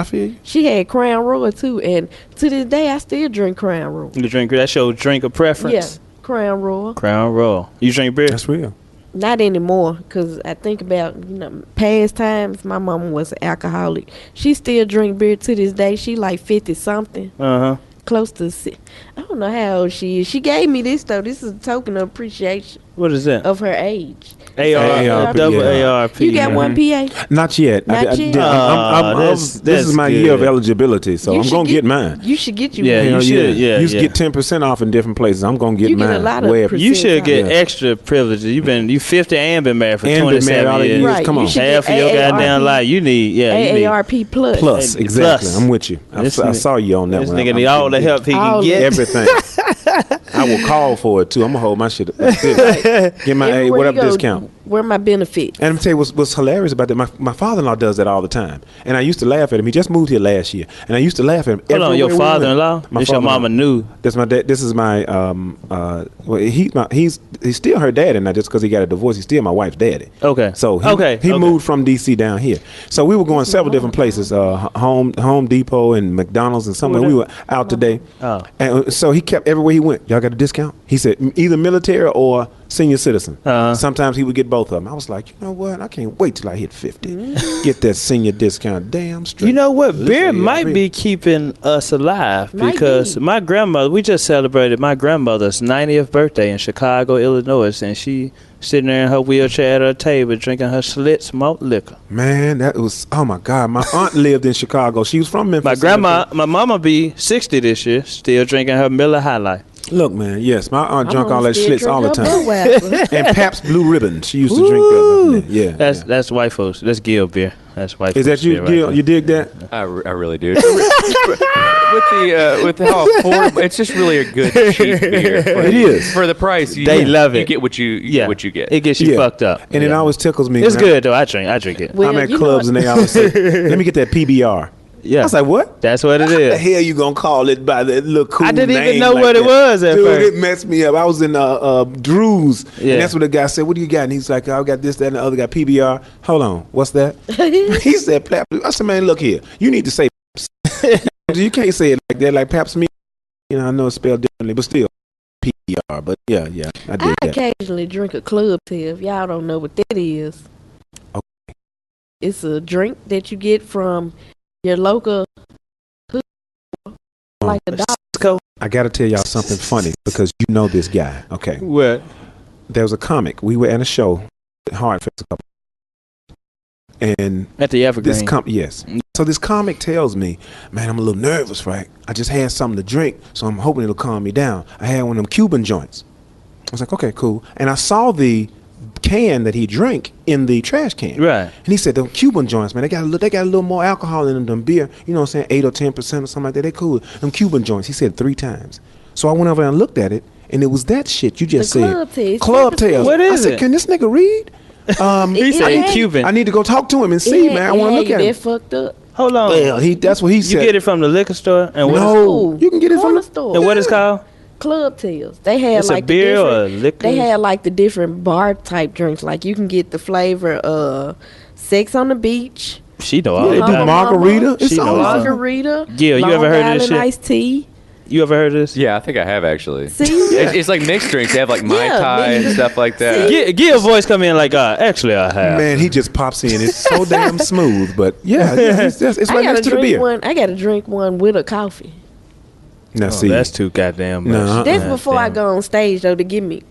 feel you. She had Crown Royal too, and to this day I still drink Crown Royal. You drink that's your drink of preference. Yeah, Crown Royal. Crown Royal. You drink beer? That's real. Not anymore, because I think about past times. My mama was an alcoholic. She still drink beer to this day. She like 50 something, Uh-huh. close to. I don't know how old she is. She gave me this though. This is a token of appreciation. What is that? of her age. Double yeah. ARP. You got one PA? Not yet. Not yet? This is my year of eligibility, so You I'm should gonna get mine. You should get you Yeah, one. you Hell should. Yeah, you yeah. get 10% off in different places. I'm gonna get You get mine. a lot of Wherever. You should get Yeah. extra privileges. You 50 and been married for And been married 27 all the years. years. Right, Come you on. should Half of get your goddamn AARP. life. You need. AARP plus. Plus, Hey, exactly. plus. I'm with you. I This saw you on that This one. nigga I'm need all the getting help he All can get. everything. I will call for it too. I'm gonna hold my shit up. Get my Everywhere whatever you go, discount. Where my benefits? And I'm tell you what's hilarious about that. My father-in-law does that all the time, and I used to laugh at him. He just moved here last year, and I used to laugh at him. Hold on, your everywhere we went. father-in-law? My This your father-in-law. mama knew. That's my dad. This is my well, he's still her daddy now, just because he got a divorce. He's still my wife's daddy. Okay. So Okay. he moved from DC down here. So we were going several different places, Home Depot and McDonald's and somewhere. We were out today, Oh. and so he kept everywhere he went. Y'all got a discount? He said either military or senior citizen. Sometimes he would get both of them. I was like, you know what? I can't wait till I hit 50. Get that senior discount. Damn straight. You know what? This Beer ARP. might be keeping us alive Might because be. my grandmother, we just celebrated my grandmother's 90th birthday in Chicago, Illinois, and she sitting there in her wheelchair at her table drinking her Schlitz malt liquor. Man, that was, oh my God. My aunt lived in Chicago. She was from Memphis. My mama be 60 this year, still drinking her Miller High Life. Look, man, yes, my aunt I'm drank all gonna that still Schlitz all the drink time. her Budweiser. And Pabst Blue Ribbon. She used to drink that. Yeah. That's white folks. That's Gil beer. That's white Is folks that you, beer right Gil? there. You dig that? I really do. with how affordable, it's just really a good cheap beer. It is. For the price. They love it. You get what you Yeah. what you get. It gets you Yeah. fucked up. And it Yeah. always tickles me. It's when good though. I drink it. Well, I'm at you know clubs what? and they always say, let me get that PBR. Yeah. I was like, what? That's what it What the is. hell you gonna call it by that little cool I didn't even name know like what it that? was at Dude, first. it messed me up. I was in Drew's, Yeah. and that's what the guy said. What do you got? And he's like, I got this, that, and the other. Got PBR. Hold on, what's that? He said, Pabst. I said, man, look here. You need to say Pabst. You can't say it like that. Like Pabst me. You know, I know it's spelled differently, but still PBR. But yeah, I did I that. occasionally drink a club tea. If y'all don't know what that is, Okay. it's a drink that you get from your local hood, like a dog. I got to tell y'all something funny because you know this guy. Okay. What? There was a comic. We were at a show at Hardfest a couple. And At the Evergreen. yes. So this comic tells me, man, I'm a little nervous, right? I just had something to drink, so I'm hoping it'll calm me down. I had one of them Cuban joints. I was like, okay, cool. And I saw the can that he drank in the trash can. Right. And he said, the Cuban joints, man, they got a little more alcohol in them than beer. You know what I'm saying? 8 or 10% or something like that. They cool. Them Cuban joints. He said 3 times. So I went over and looked at it, and it was that shit you just The said. club tea. Club tails. What is I said, it? can this nigga read? He said had- Cuban. I need to go talk to him and see, man. I want to look at That him. fucked up. Hold on. Well, that's what he You said. get it from the liquor store, and what? No, you can get it from Corner the store. And what it's called? Club tails. They had It's a like beer the or different, liquor? They had like the different bar type drinks. Like you can get the flavor Sex on the Beach, She know Yeah, all they do about it. margarita. It's She all know all. margarita. Gil, you Long ever heard of this Island shit? iced tea. You ever heard of this? Yeah, I think I have actually. See, It's like mixed drinks. They have like Mai Yeah, Tai and mixed- stuff like that. Gil voice come in like, actually I have. Man, he just pops in. It's so damn smooth, but yeah, it's I right gotta next to the drink beer. one. I gotta drink one with a coffee. Now Oh, see, that's too goddamn much. No, That's God before I damn. go on stage though to get me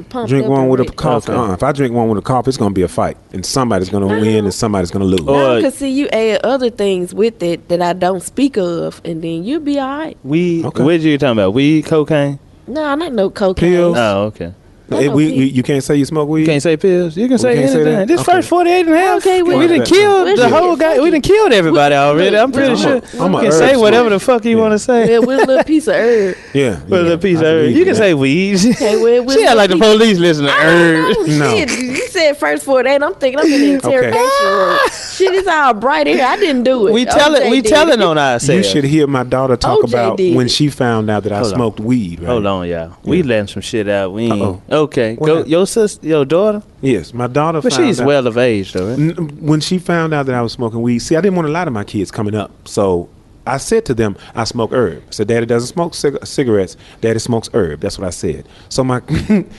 pumped drink up. one and with a ready. coffee. Okay. If I drink one with a coffee, it's gonna be a fight, and somebody's gonna win and somebody's gonna lose. Oh. No, Or- cause see, you add other things with it that I don't speak of, and then you'll be all right. Weed. Okay. What you talking about? Weed, cocaine? No, not no cocaine. Pills? Oh, okay. Hey, you can't say you smoke weed. You can't say pills. You can say can't say anything. that? This Okay. first 48 and a half. Okay, we well, done that- killed Well, the shit, whole guy. fuck We it. done killed everybody already. I'm pretty I'm sure. I'm You a can say herb whatever smoker. the fuck you Yeah. want to say. Well, with a little piece of herb. Yeah, With yeah, a piece of I herb. believe You can that. say weed. Okay, well, with She a had like the little police listening to piece- herb. Oh, No. shit. You said first 48. I'm thinking I'm in the interrogation room. Shit is all bright in here. I didn't do it. We telling on ourselves. You should hear my daughter talk OJ about did. when she found out that I Hold on. smoked weed. Right? Hold on, y'all. We letting some shit out. We ain't. Uh-oh. Okay. What Go. happened? Your sister, your daughter. Yes, my daughter. But found she's out, well of age, though. Right? When she found out that I was smoking weed, see, I didn't want to lie to my kids coming up, so I said to them, I smoke herb. I said, Daddy doesn't smoke cigarettes. Daddy smokes herb. That's what I said. So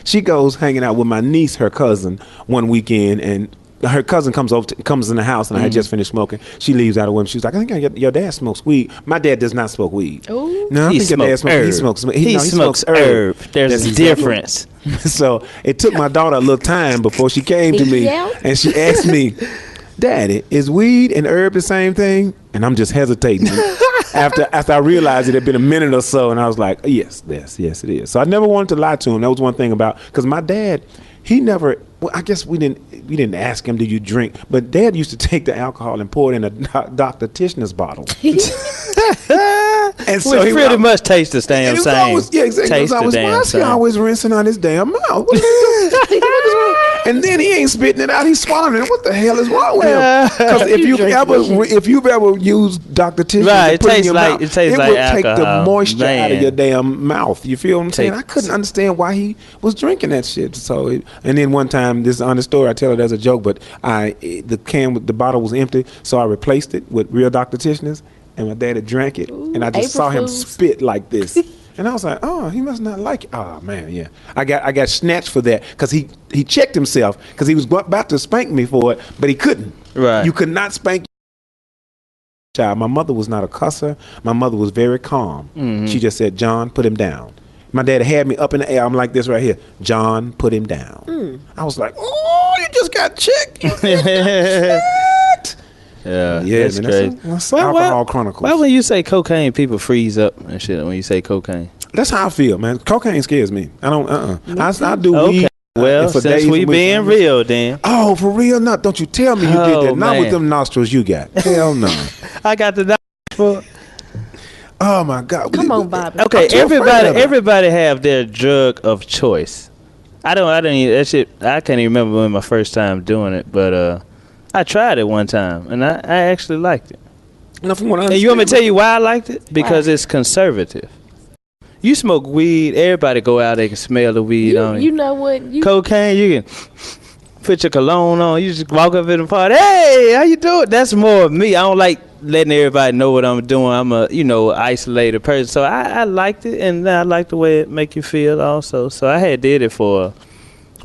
she goes hanging out with my niece, her cousin, one weekend, and her cousin comes in the house, and I had just finished smoking. She leaves out of women. She was like, I think your dad smokes weed. My dad does not smoke weed. Ooh. No, I think your dad smokes. He smokes herb. There's a difference. So it took my daughter a little time before she came to me, and she asked me, Daddy, is weed and herb the same thing? And I'm just hesitating. After I realized it had been a minute or so, and I was like, yes, it is. So I never wanted to lie to him. That was one thing about, because my dad, he never, well, I guess we didn't ask him, do you drink? But Dad used to take the alcohol and pour it in a Dr. Tishner's bottle. And so he pretty much tastes the damn same. Always, yeah, exactly. Why is he always rinsing out his damn mouth? And then he ain't spitting it out; he's swallowing it. What the hell is wrong with him? Because if you've ever used Dr. Tissue, right, it tastes like it will take alcohol. the moisture out of Man. your damn mouth. You feel what I'm saying? I couldn't understand why he was drinking that shit. So, and then one time, this is on the story, I tell it as a joke, but the bottle was empty, so I replaced it with real Dr. Tishner's, and my daddy drank it, and I just saw him spit like this. And I was like, oh, he must not like it. Oh, man, yeah. I got snatched for that because he checked himself because he was about to spank me for it, but he couldn't. Right. You could not spank child. My mother was not a cusser. My mother was very calm. Mm-hmm. She just said, John, put him down. My dad had me up in the air. I'm like this right here. John, put him down. I was like, oh, you just got checked. Yeah, that's crazy. That's Alcohol Chronicles. Why when you say cocaine, people freeze up and shit when you say cocaine? That's how I feel, man. Cocaine scares me. I don't, I do weed. Well, since we being real, then. Oh, for real? No, don't you tell me you did that. Not with them nostrils you got. Hell no. I got the for. Oh my God. Come on, Bobby. Okay, everybody have their drug of choice. I didn't that shit. I can't even remember when my first time doing it, but I tried it one time, and I actually liked it. And from what I and you want me to tell you why I liked it? Because it's conservative. You smoke weed, everybody go out, they can smell the weed on you. You know what? Cocaine, you can put your cologne on. You just walk up in the party. Hey, how you doing? That's more of me. I don't like letting everybody know what I'm doing. I'm a isolated person. So I liked it, and I liked the way it make you feel also. So I had did it for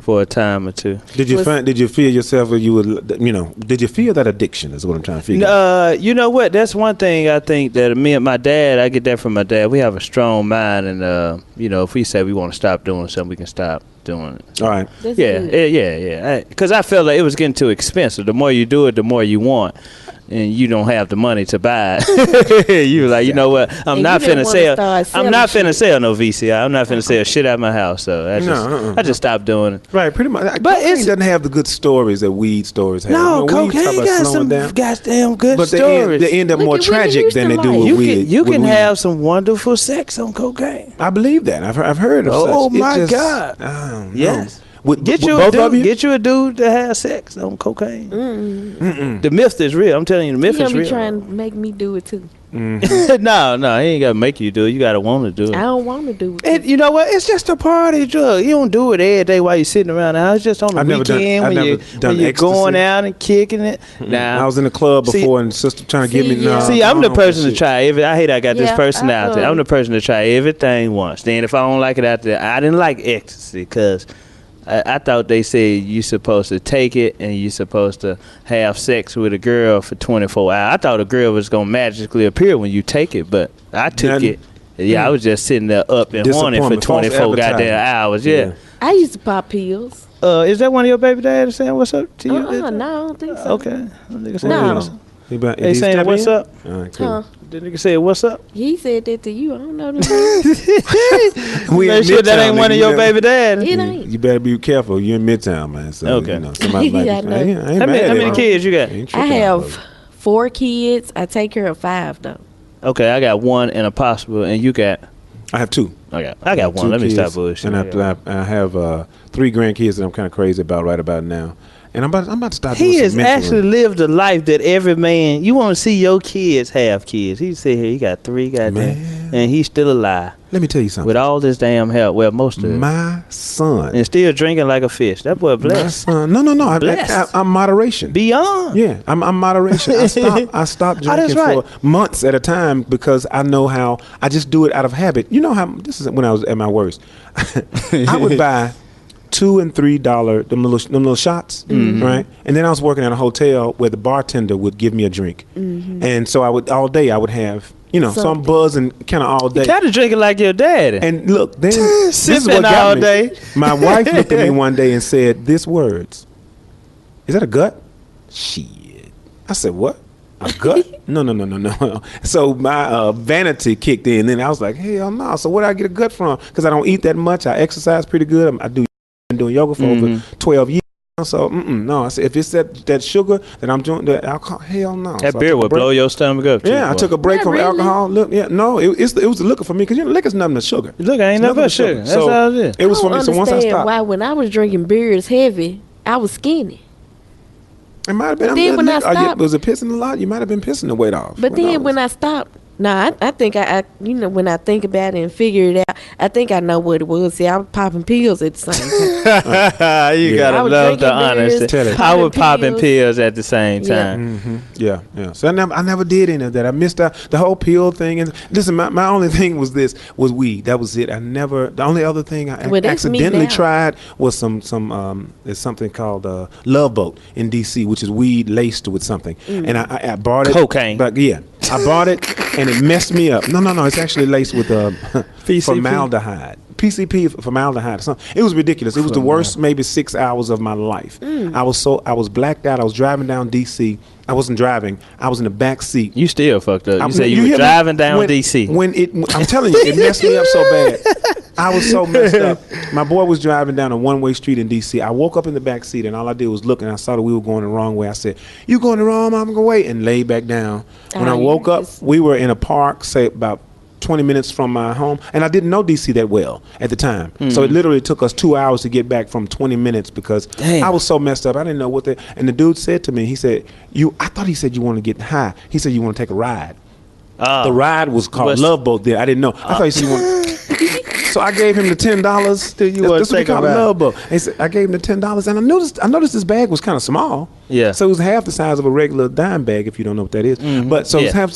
a time or two. Did you feel yourself when you were, did you feel that addiction is what I'm trying to figure out? You know what? That's one thing I think that me and my dad, I get that from my dad. We have a strong mind, and, if we say we want to stop doing something, we can stop doing it. All right. Yeah. Because I felt like it was getting too expensive. The more you do it, the more you want. And you don't have the money to buy it. You like, you know what? I'm not finna sell no VCI. I'm not finna sell shit out of my house. So I just stopped doing it. Right, pretty much. But it doesn't have the good stories that weed stories have. No, cocaine got some goddamn good stories. They end up more tragic than they do with weed. You can have some wonderful sex on cocaine. I believe that. I've heard of such. Oh my God. Yes. Get you a dude to have sex on cocaine. The myth is real. I'm telling you, the myth is real. He trying to make me do it too. No, he ain't got to make you do it. You got to want to do it. I don't want to do it. And you know what? It's just a party drug. You don't do it every day while you're sitting around the house. It's just on the weekend when you're going out and kicking it. Now I was in the club before and sister trying to give me. I'm the person to try everything. I hate I got this personality. I'm the person to try everything once. Then if I don't like it after that, I didn't like ecstasy because I thought they said you're supposed to take it and you're supposed to have sex with a girl for 24 hours. I thought a girl was going to magically appear when you take it, but I took it. Yeah, I was just sitting there up and horny for 24 goddamn hours. Yeah. I used to pop pills. Is that one of your baby daddies saying what's up to you? No, I don't think so. Okay. No. They saying what's up? All right, cool. The nigga said what's up? He said that to you. I don't know. We make sure that ain't one of your baby daddies. It ain't. You better be careful. You're in Midtown, man. So, okay. Somebody might I know. how many kids you got? I have 4 kids. I take care of 5 though. Okay, I got 1 and a possible, and you got? I have 2. I got 1. Let me stop bullshit. And I have 3 grandkids that I'm kind of crazy about now. And I'm about to start doing He some has mentoring. actually lived a life that every man, you want to see your kids have kids. He said here, he got 3 goddamn, and he's still alive. Let me tell you something. With all this damn help, well, most of it. My son. And still drinking like a fish. That boy blessed. My son. No. I'm moderation. Beyond. Yeah, I'm moderation. I stopped drinking for months at a time because I know how, I just do it out of habit. You know how, this is when I was at my worst. I would buy $2 and $3 them little shots, right? And then I was working at a hotel where the bartender would give me a drink, and so I would have. So I'm buzzing kind of all day. You gotta drink it like your daddy. And look, then this is what got me. Day. My wife looked at me one day and said, "This words, is that a gut?" Shit. I said, "What? A gut?" No. So my vanity kicked in. Then I was like, "Hell no!" So where do I get a gut from? Because I don't eat that much. I exercise pretty good. I've been doing yoga for over 12 years. So no, I said if it's that sugar that I'm doing, the alcohol, hell no. That so beer would blow your stomach up. Too, I took a break from alcohol. Look, no, it was the liquor for me because liquor's nothing but sugar. Look, I ain't nothing but sugar. That's so all it is. It was for me. So once I stopped, why when I was drinking beers heavy, I was skinny. It might have been. Then when I stopped, was it pissing a lot? You might have been pissing the weight off. But then when I stopped. I think I when I think about it and figure it out, I think I know what it was. See, I was popping pills at the same time. You gotta love the honesty. I was popping pills at the same time. Yeah. So I never did any of that. I missed out the whole pill thing. And listen, my only thing was weed. That was it. The only other thing I accidentally tried was there's something called Love Boat in DC, which is weed laced with something. And I bought it. Cocaine. But yeah, I bought it. And it messed me up. No. It's actually laced with formaldehyde. PCP, formaldehyde. It was ridiculous. It was the worst maybe 6 hours of my life. I was blacked out. I was driving down DC. I wasn't driving. I was in the back seat. You still fucked up. You said you were driving down DC. I'm telling you, it messed me up so bad. I was so messed up. My boy was driving down a one-way street in DC. I woke up in the back seat and all I did was look and I saw that we were going the wrong way. I said, "You going the wrong way? I'm gonna wait," and laid back down. When I woke up, we were in a park, say about 20 minutes from my home, and I didn't know DC that well at the time. So it literally took us 2 hours to get back from 20 minutes because I was so messed up. I didn't know and the dude said to me, he said, I thought he said you want to get high. He said you want to take a ride. The ride was called Love Boat there. I didn't know. I thought he said you want So I gave him the $10. This would be called Love Boat. I gave him the $10, and I noticed this bag was kind of small. Yeah. So it was half the size of a regular dime bag, if you don't know what that is. But so it's half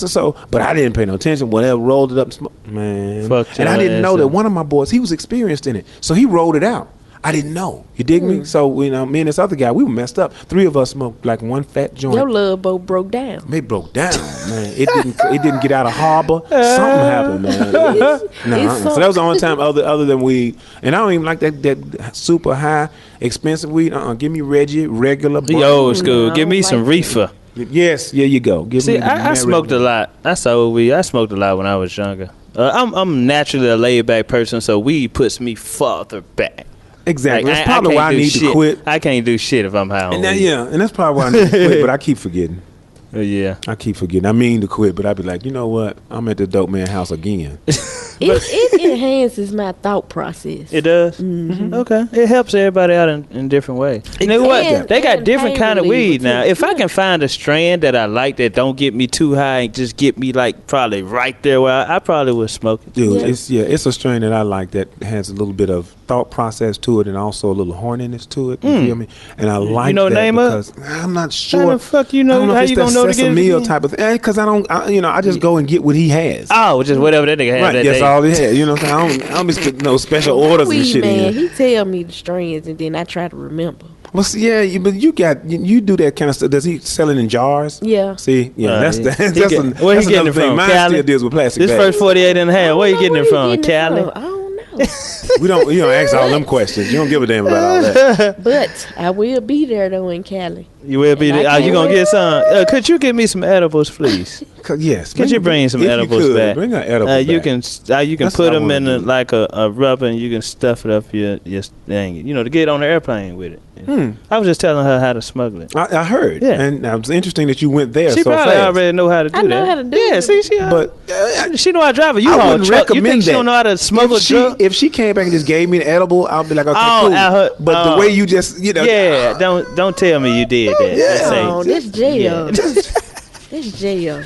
but I didn't pay no attention. Whatever, rolled it up, man. And I didn't know that one of my boys, he was experienced in it, so he rolled it out. I didn't know. You dig me? So me and this other guy, we were messed up. 3 of us smoked like one fat joint. Your Love Boat broke down. It broke down, man. It didn't get out of harbor. Something happened, man. So that was the only time other than weed. And I don't even like that super high, expensive weed. Give me Reggie, regular. The old school. Give me some reefer. Yes, here you go. I smoked a lot. I sold weed. I smoked a lot when I was younger. I'm naturally a laid back person, so weed puts me farther back. Exactly. That's probably why I need to quit. I can't do shit if I'm high on weed. And that's probably why I need to quit, but I keep forgetting. Yeah. I keep forgetting. I mean to quit, but I be like, you know what? I'm at the dope man house again. It enhances my thought process. It does? Okay. It helps everybody out in different ways. You know what? They got different kind of weed now. If I can find a strand that I like that don't get me too high and just get me like probably right there where I probably would smoke it. Dude, it's a strain that I like that has a little bit of thought process to it and also a little horniness to it. You feel me? And I like that name because I'm not sure. How the fuck you know? How you gonna know to get it? Type of thing. Because I just go and get what he has. Oh, just whatever that nigga has. Right, that's all he has. You know what I'm saying? I don't be no special orders and shit. Man, he tell me the strands and then I try to remember. Well, see, but you do that kind of stuff. Does he sell it in jars? Yeah. See, that's where he getting it from? Mine Cali? still deals with plastic This bags. first 48 and a half. Where you getting it from? Cali? I don't know. You don't ask all them questions. You don't give a damn about all that. But I will be there though in Cali. You will be there. You gonna get some? Could you give me some edibles, please? Yes. Could you bring some edibles back? Bring an edible back. You can put them in a rubber and you can stuff it up your thing. To get on the airplane with it. I was just telling her how to smuggle it. I heard. Yeah. And it was interesting that you went there. She so probably fast. already know how to do that. I know how to do it. Yeah, see, she know how to drive a U-Haul wouldn't truck. You recommend think she that. don't know how to smuggle a truck? If she came back and just gave me an edible, I'll be like, okay, cool. But the way you just, yeah, don't tell me you did that. Yeah. This jail. This jail.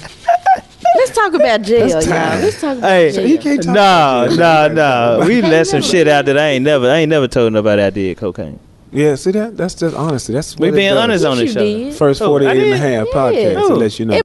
Let's talk about jail, y'all. Let's talk about jail. He can't talk about jail. No. We let some shit out that I ain't never told nobody I did cocaine. Yeah, see that? That's just honesty. That's what we being honest on this show. Did. First 48 and a half podcast to let you know.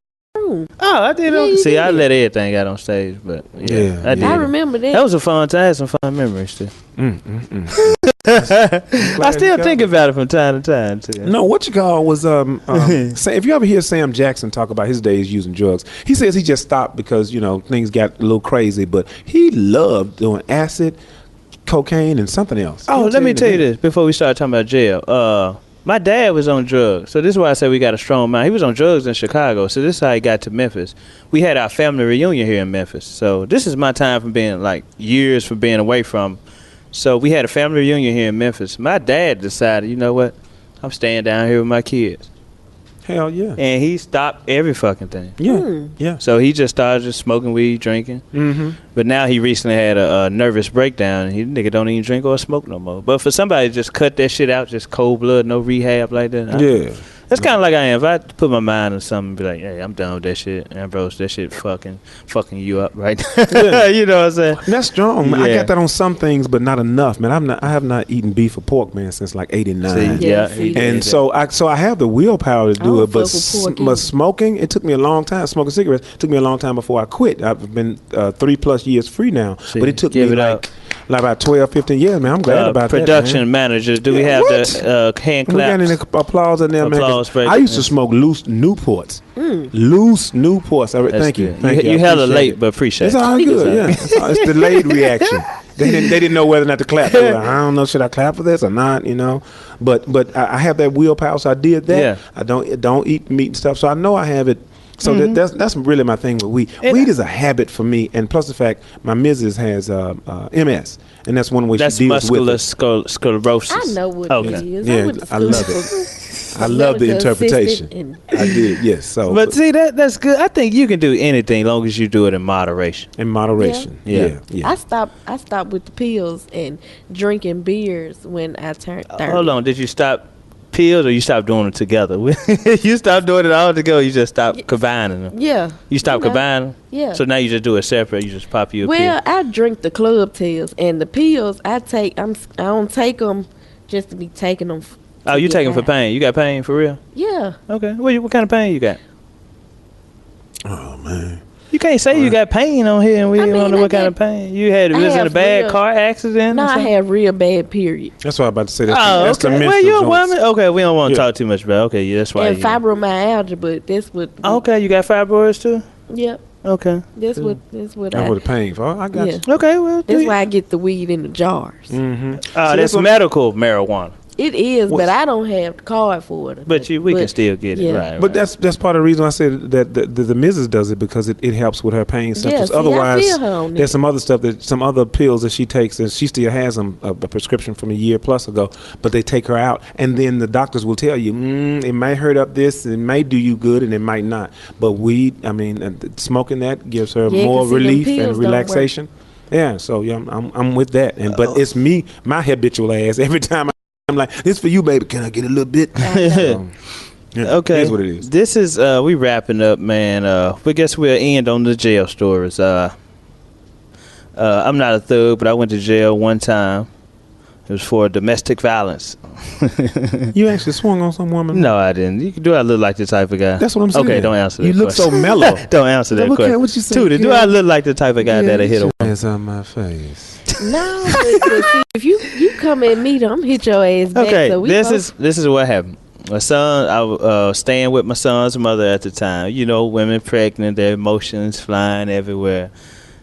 room. Oh, I did. Yeah, you See, I did. let everything out on stage, but Yeah, I did. I remember that. That was a fun time. I had some fun memories too. I Glad still you think got about it from time to time too. No, what you call was if you ever hear Sam Jackson talk about his days using drugs, he says he just stopped because things got a little crazy, but he loved doing acid, cocaine, and something else. Oh, He'll let me in a tell you minute. this before we start talking about jail. My dad was on drugs, so this is why I say we got a strong mind. He was on drugs in Chicago, so this is how he got to Memphis. We had our family reunion here in Memphis, so this is my time from being years from being away from. So we had a family reunion here in Memphis. My dad decided, you know what, I'm staying down here with my kids, Hell yeah. and he stopped every fucking thing. Yeah. Yeah. So he just started just smoking weed, drinking. Mm-hmm. But now he recently had a nervous breakdown. And he nigga don't even drink or smoke no more. But for somebody to just cut that shit out, just cold blood, no rehab like that. Yeah. That's kind of like I am. If I put my mind on something, be like, hey, I'm done with that shit. Ambrose, that shit fucking you up right now. You know what I'm saying? That's strong, man. I Yeah. got that on some things, but not enough, man. I have not eaten beef or pork, man, since like '89. See, Yeah, yeah. see. And so I have the willpower to I do don't it, but fuck with pork but either. smoking, it took me a long time. Smoking cigarettes took me a long time before I quit. I've been 3+ years free now, See, but it took give me it like up. about 12, 15 years, man. I'm glad about production that, man. managers. Do we Yeah, have what? the hand We got claps? any applause in there, man? 'cause Applause break. I used to smoke loose Newports. Loose Newports. That's Thank you. good. Thank you. You I hella appreciate late, it. but appreciate It's it. all good, yeah. It's delayed reaction. They didn't know whether or not to clap. They were like, I don't know, should I clap for this or not? But I have that willpower, so I did that. Yeah. I don't eat meat and stuff, so I know I have it. So that's really my thing with weed. And Weed is a habit for me, and plus the fact my missus has MS, and that's one way That's she deals with muscular it. sclerosis. I know what Okay. it is. Yeah, went to I school love it. for I love the medical interpretation. assistant I did, yes. So, But see, that's good. I think you can do anything long as you do it in moderation. in moderation, Yeah. yeah. I stopped with the pills and drinking beers when I turned 30. Hold on, did you stop pills or you stopped doing it together? You stopped doing it all together. You just stopped combining them. Yeah. You stopped know, combining them. Yeah. So now you just do it separate. You just pop you a Well, pill. I drink the club pills and the pills I take. I don't take them just to be taking them. Oh, you taking for pain? You got pain for real? Yeah. Okay. What kind of pain you got? Oh man. You can't say you got pain on here and we I don't mean, know I what kind of got- pain. You had I was in a have bad real- car accident? No, or I something? have real bad period. That's what I'm about to say. That's Oh, that's the okay. Well, menstrual you a joints. woman? Okay, we don't want to Yeah. talk too much about. Okay, yeah, that's why. And you- fibromyalgia, but that's what. Okay, you got fibroids too. Yep. Okay. That's what. That's what That's I. what the pain for. I got Yeah. you. Okay, well. That's why I get the weed in the jars. Mm-hmm. That's that's what- medical marijuana. It is, What's- but I don't have the card for it. But we can still get it, yeah. right? But that's part of the reason I said that the Mrs. does it, because it helps with her pain symptoms. see, I Otherwise, feel her on there's it. some other stuff some other pills that she takes, and she still has them a prescription from a year plus ago. But they take her out, and then the doctors will tell you it might hurt up this, it may do you good, and it might not. But weed, smoking that gives her Yeah, more 'cause see, them relief pills and don't work. relaxation. Yeah, so yeah, I'm with that. But it's me, my habitual ass. Every time I'm like, this for you, baby. Can I get a little bit? So, yeah, Okay. Here's what it is. This is we wrapping up, man. We guess we'll end on the jail stories. I'm not a thug, but I went to jail one time. It was for domestic violence. You actually swung on some woman? No, I didn't. You do I look like the type of guy? That's what I'm saying. Okay, don't answer that You look question. so mellow. Don't answer that Okay, question. what you say, Tootie, do kid? I look like the type of guy that'll hit a woman? Hands on my face. No, but see, if you come at me, I'm hit your ass back. Okay, so we this both- is what happened. My son, I was staying with my son's mother at the time. You know, women pregnant, their emotions flying everywhere.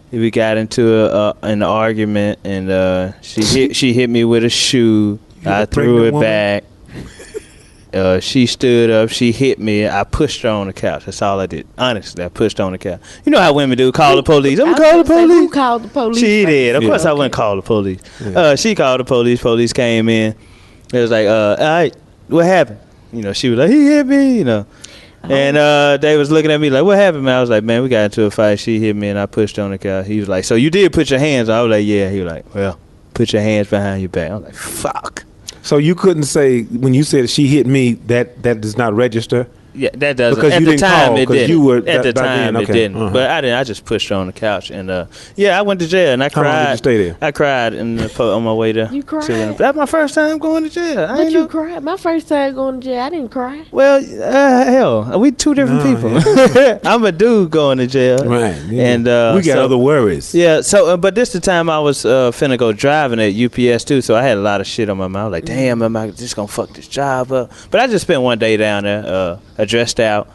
We got into an argument, and she hit me with a shoe. You I a threw pregnant it woman? back. She stood up. She hit me. I pushed her on the couch. That's all I did. Honestly, I pushed her on the couch. You know how women do. Call the police. I'm I gonna was call the gonna say, police. Who called the police? She first? did. Of Yeah. course, I Okay. wouldn't call the police. Yeah. She called the police. Police came in. It was like, all right, what happened? You know, she was like, he hit me. You know, and they was looking at me like, what happened, man? I was like, man, we got into a fight. She hit me, and I pushed her on the couch. He was like, so you did put your hands on? I was like, yeah. He was like, well, put your hands behind your back. I was like, fuck. So you couldn't say when you said she hit me that does not register. Yeah, that doesn't. Because at you the didn't time, call, it 'cause didn't. you were at that- the back time, then, it okay. didn't. But I didn't. I just pushed her on the couch, and I went to jail, and I How cried. long did you stay there? I cried on my way there. You cried? That's my first time going to jail. I But ain't you know. cried. My first time going to jail, I didn't cry. Well, hell, we two different Nah, people. I'm a dude going to jail, Right. Yeah. and we got other worries. Yeah, so but this the time I was finna go driving at UPS too, so I had a lot of shit on my mouth. Like, damn, am I just gonna fuck this job up? But I just spent one day down there, I dressed out,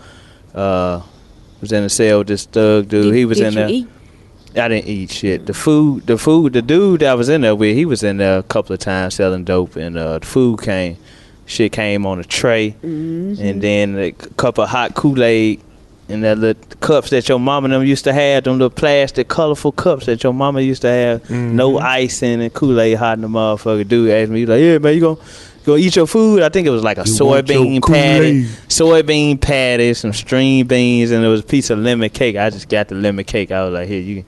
was in the cell with this thug dude. He was in there. Eat? I didn't eat shit. The dude that I was in there with, he was in there a couple of times selling dope, and the food came on a tray, and then a cup of hot Kool-Aid. And that little cups that your mama and them used to have, them little plastic, colorful cups that your mama used to have, no ice in it, Kool-Aid hot in the motherfucker. Dude asked me, he was like, yeah, man, you gonna eat your food? I think it was like a soybean patty, some string beans, and there was a piece of lemon cake. I just got the lemon cake. I was like, here, you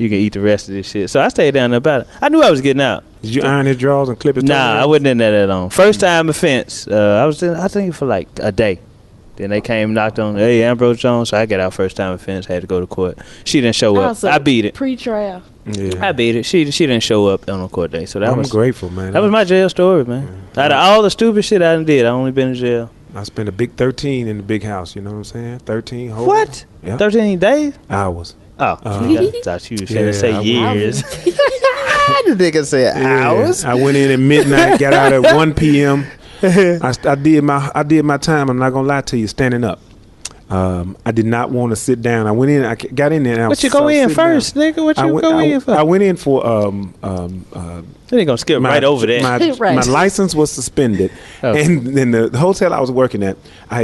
can eat the rest of this shit. So I stayed down there about it. I knew I was getting out. Did you iron his drawers and clip his Nah, toenails? I wasn't in there that long. First time offense, I was in, I think for like a day. Then they came, knocked on, hey, Ambrose Jones. So I got out first time offense, had to go to court. She didn't show up. Also, I beat it. Pre-trial. Yeah. I beat it. She didn't show up on the court day. So I'm grateful, man. that was my jail story, man. Out of all the stupid shit I done did, I only been in jail. I spent a big 13 in the big house. You know what I'm saying? 13 whole What? Yeah. 13 days? hours. Oh, I thought you was Yeah, gonna say I- years. The nigga said hours. Yeah. I went in at midnight, got out at 1 p.m. I did my time. I'm not gonna lie to you. Standing up. I did not want to sit down. I went in. I got in there. And I What was you go in sitting first, down. nigga? What you go in for? I went in for They ain't gonna skip right over that. Right. My license was suspended, Oh. and then the hotel I was working at, I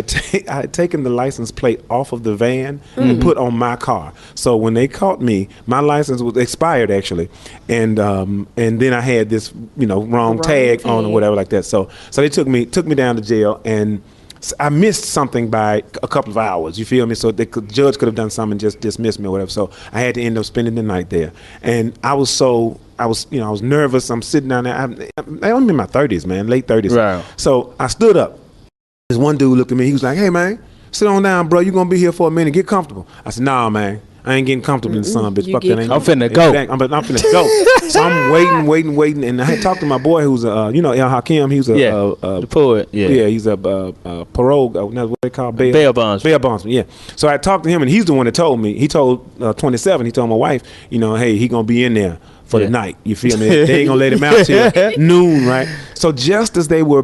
had taken the license plate off of the van and put on my car. So when they caught me, my license was expired actually, and then I had this wrong tag on or tag. whatever like that. So they took me down to jail, and I missed something by a couple of hours. You feel me? So the judge could have done something and just dismissed me or whatever. So I had to end up spending the night there, and I was nervous. I'm sitting down there. I'm in my 30s, man, late 30s. Right. So I stood up. This one dude looked at me. He was like, "Hey, man, sit on down, bro. You gonna be here for a minute? Get comfortable." I said, "Nah, man. I ain't getting comfortable in the sun, bitch. You Fuck get that. Ain't I'm finna go. I'm finna go." So I'm waiting, and I had talked to my boy who's El Hakim. He was The poet. Yeah. he's a parole. That's what they call Bail bonds. Bail bondsman. Yeah. So I talked to him, and he's the one that told me. He told 27. He told my wife, hey, he gonna be in there for the night. You feel me? They ain't gonna let him out till noon, right? So just as I was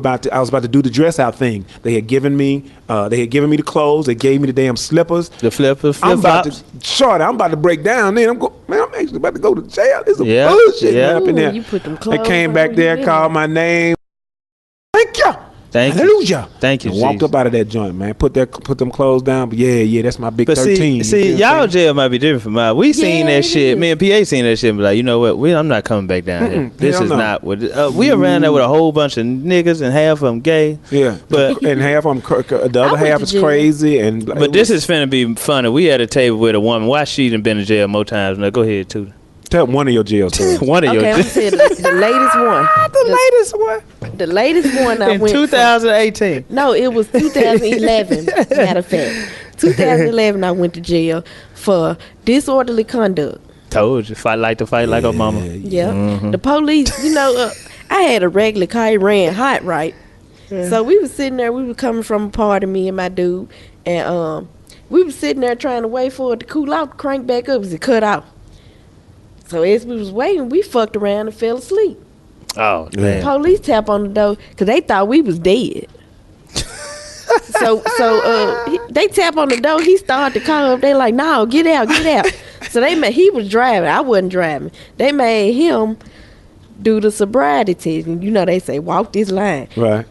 about to do the dress out thing, they had given me the clothes. They gave me the damn slippers. The flip I'm about flops. I'm about to break down. Then I'm actually about to go to jail. This is Yeah, bullshit, yeah. man, up in there. You put them They clothes came on, back you there, in. called my name. Thank you. Thank you. Hallelujah. Thank you, And walked Jesus. up out of that joint, man. Put them clothes down. But yeah, that's my big But 13. see, y'all jail might be different from mine. We seen Yeah, that it shit. is. Me and PA seen that shit. And be like, you know what? I'm not coming back down here. This hell is no. not what. We around there with a whole bunch of niggas and half of them gay. Yeah, But- and half of them, the other went half to is jail. crazy. And But this is finna be funny. We at a table with a woman. Why she done been in jail more times? Now go ahead, too. tell one of your jail stories. One of Okay, your I'm saying the latest one. latest one The latest one I in went. 2018. No, it was 2011. Matter of fact, 2011 I went to jail for disorderly conduct. Told you, fight like a mama. Yeah, the police. I had a regular car. It ran hot, right? So we was sitting there. We were coming from a party, me and my dude, and we was sitting there trying to wait for it to cool out, crank back up, 'cause it cut out. So as we was waiting, we fucked around and fell asleep. Oh, man. Police tap on the door because they thought we was dead. so they tap on the door. He started to call up. They like, no, get out. So he was driving. I wasn't driving. They made him do the sobriety test. And they say, walk this line. Right.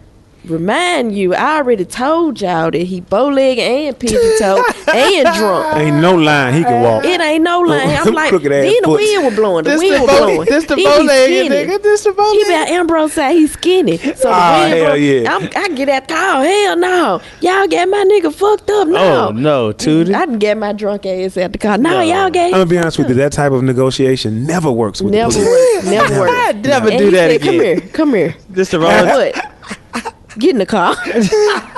Remind you, I already told y'all that he bow-legged and pigeon-toed and drunk. Ain't no line he can walk. It ain't no line. I'm like, Crooked ass then the foot. wind was blowing. The This wind the was bow- blowing. this the He bow-legged skinny. nigga. This the He bow-legged. about Ambrose said he's skinny. So the wind hell blow. yeah. I get that call. Hell no. Y'all got my nigga fucked up. No. Oh, no, Tootie. I didn't get my drunk ass at the car. No, y'all I'm gave. gonna be honest with you. That type of negotiation never works with Never the police. worked. Never worked. I'd never And do he that said, again. Come here. This the wrong. But Get in the car.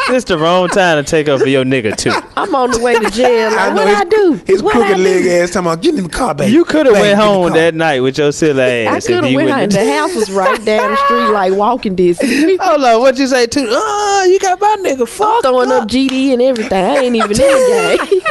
This the wrong time to take up for your nigga too. I'm on the way to jail. Like, what I do? His What I crooked do? leg ass talking about getting in the car, baby. You could have Baby, went get in the home car. that night with your silly I ass. could have went home. The house was right down the street, like walking distance. Hold on, what you say too? Oh, you got my nigga fucked Throwing up GD and everything. I ain't even in the game.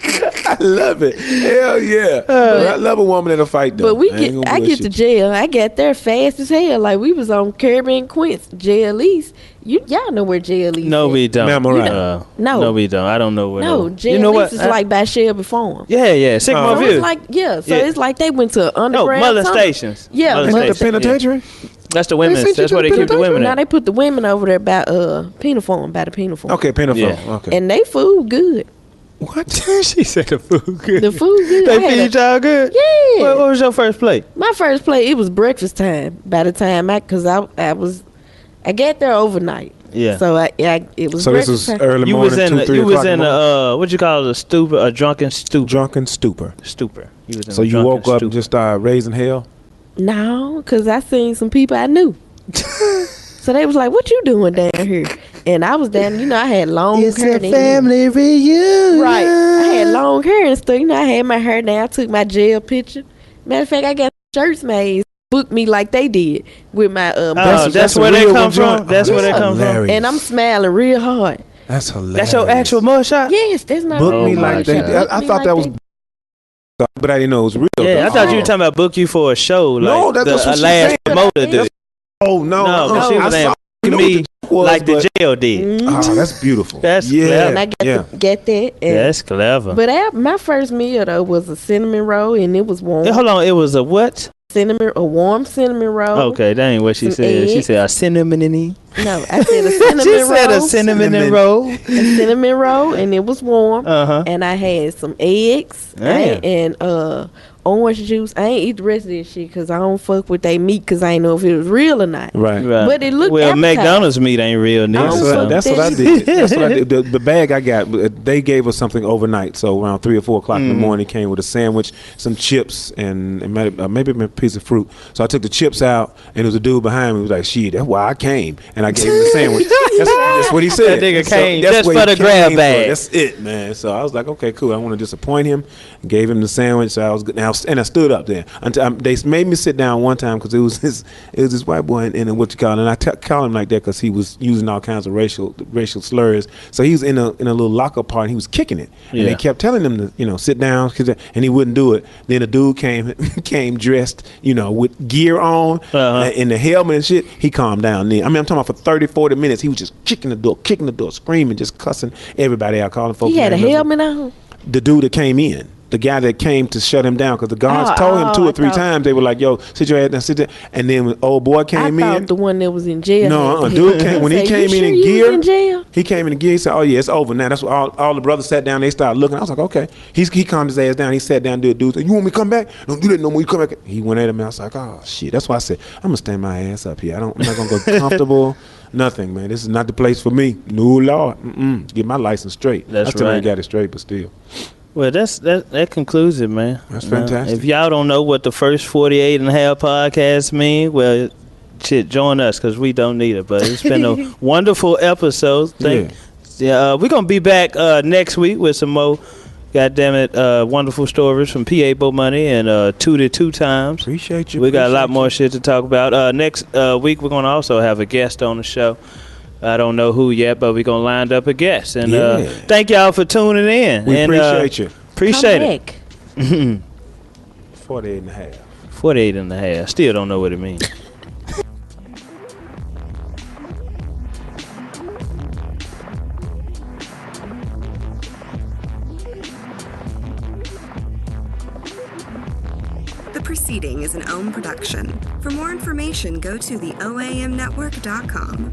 I love it. Hell yeah. I love a woman in a fight though. But I get to jail. I got there fast as hell. Like we was on Kirby and Quince, jail East. Y'all know where jail East No, is. we don't. Memorize. No, we don't. I don't know where. No, jail you know East what? is like by Shelby Farm. Yeah. Sycamore So View. it's like it's like they went to no, underground. mother something. stations. Yeah, Mother Is that the stations. penitentiary? Yeah. That's the women's. sent you That's to where the they keep the women Now at. they put the women over there by Penafore, by the Penafore. Okay, Penafore. Yeah. Okay. And they food good. What? She said the food good. The food good. They I had feed y'all good? Yeah. What was your first plate? My first play, it was breakfast time. By the time I got there overnight. Yeah. So it was. So this breakfast was time. early You morning, was in 2, 3 you was o'clock in the morning? what you call it, a stupor, a drunken stupor. Drunken stupor. Stupor. You was in So a you drunken woke up stupor. and just started raising hell? No, because I seen some people I knew. So they was like, "What you doing down here?" And I was down. I had long hair. reunion. Right. I had long hair and stuff. I had my hair down. I took my jail picture. Matter of fact, I got shirts made. Booked me like they did with my That's a where they real come one joint. from. That's where they come from. Hilarious. and I'm smiling real hard. That's hilarious. That's your actual mugshot. Yes, that's my Book Oh me my like they God. did. I thought that was, but I didn't know it was real. Yeah, I though. thought you were talking about book you for a show. Like No, that's what the she last said. promoter did. Oh no, No, but she I was saw- saying you know me what the was, like the but- jail did. Oh, that's beautiful. That's yeah, clever. And I got yeah. to get that. And, That's clever. but my first meal though was a cinnamon roll, and it was warm. Hey, hold on, it was a what? A warm cinnamon roll. Okay, that ain't what she Some said. She eggs. said a cinnamon. No, I said a cinnamon She roll. said a cinnamon roll. A cinnamon roll, and it was warm. Uh-huh. And I had some eggs Damn. and orange juice. I ain't eat the rest of this shit because I don't fuck with they meat because I ain't know if it was real or not. Right. Right. But it looked well, appetizing. McDonald's meat ain't real neither. don't so. fuck That's what I did. That's what I did. The bag I got, they gave us something overnight. So around 3 or 4 o'clock in the morning, it came with a sandwich, some chips, and maybe a piece of fruit. So I took the chips out, and there was a dude behind me who was like, "Shit, that's why I came." And I gave him the sandwich. That's what he said. That nigga So came that's just what for he the grab came bag. for. That's it, man. So I was like, okay, cool. I don't want to disappoint him. Gave him the sandwich. So I was good. And I stood up there until they made me sit down one time because it was this white boy in what you call it. And I call him like that because he was using all kinds of racial slurs. So he was in a little locker part and he was kicking it. And Yeah. they kept telling him to sit down, and he wouldn't do it. Then a dude came dressed, with gear on and the helmet and shit. He calmed down then. I mean, I'm talking about for 30, 40 minutes. He was just kicking the door, screaming, just cussing everybody out, calling folks. He had a names. helmet on. The dude that came in. The guy that came to shut him down because the guards told him 2 or 3 times. They were like, "Yo, sit your ass down, sit there." And then when old boy I came thought in. the one that was in jail. No, had dude the came when he helmet. came You in sure in you gear. was in jail? He came in gear. He said, "Oh yeah, it's over now." That's what all the brothers sat down. They started looking. I was like, "Okay." He calmed his ass down. He sat down. Dude said, "You want me to come back? Don't do that no more. You come back." He went at him. And I was like, "Oh shit." That's why I said, "I'm gonna stand my ass up here. I'm not gonna go comfortable. Nothing, man. This is not the place for me. No Lord. Get my license straight. That's I still ain't right. got it straight, but still." Well, that concludes it, man. That's You know, fantastic. If y'all don't know what the first 48 and a half podcasts mean, well, shit, join us because we don't need it. But it's been a wonderful episode. We're going to be back next week with some more, wonderful stories from P.A Bomani and Tootie Two Times. Appreciate you. We got a lot Appreciate more you. shit to talk about. Next week, we're going to also have a guest on the show. I don't know who yet, but we're going to line up a guest. And Yeah. thank y'all for tuning in. We and, appreciate you. Appreciate Come it. back. 48 and a half. 48 and a half. Still don't know what it means. The proceeding is an OWN production. For more information, go to theoamnetwork.com.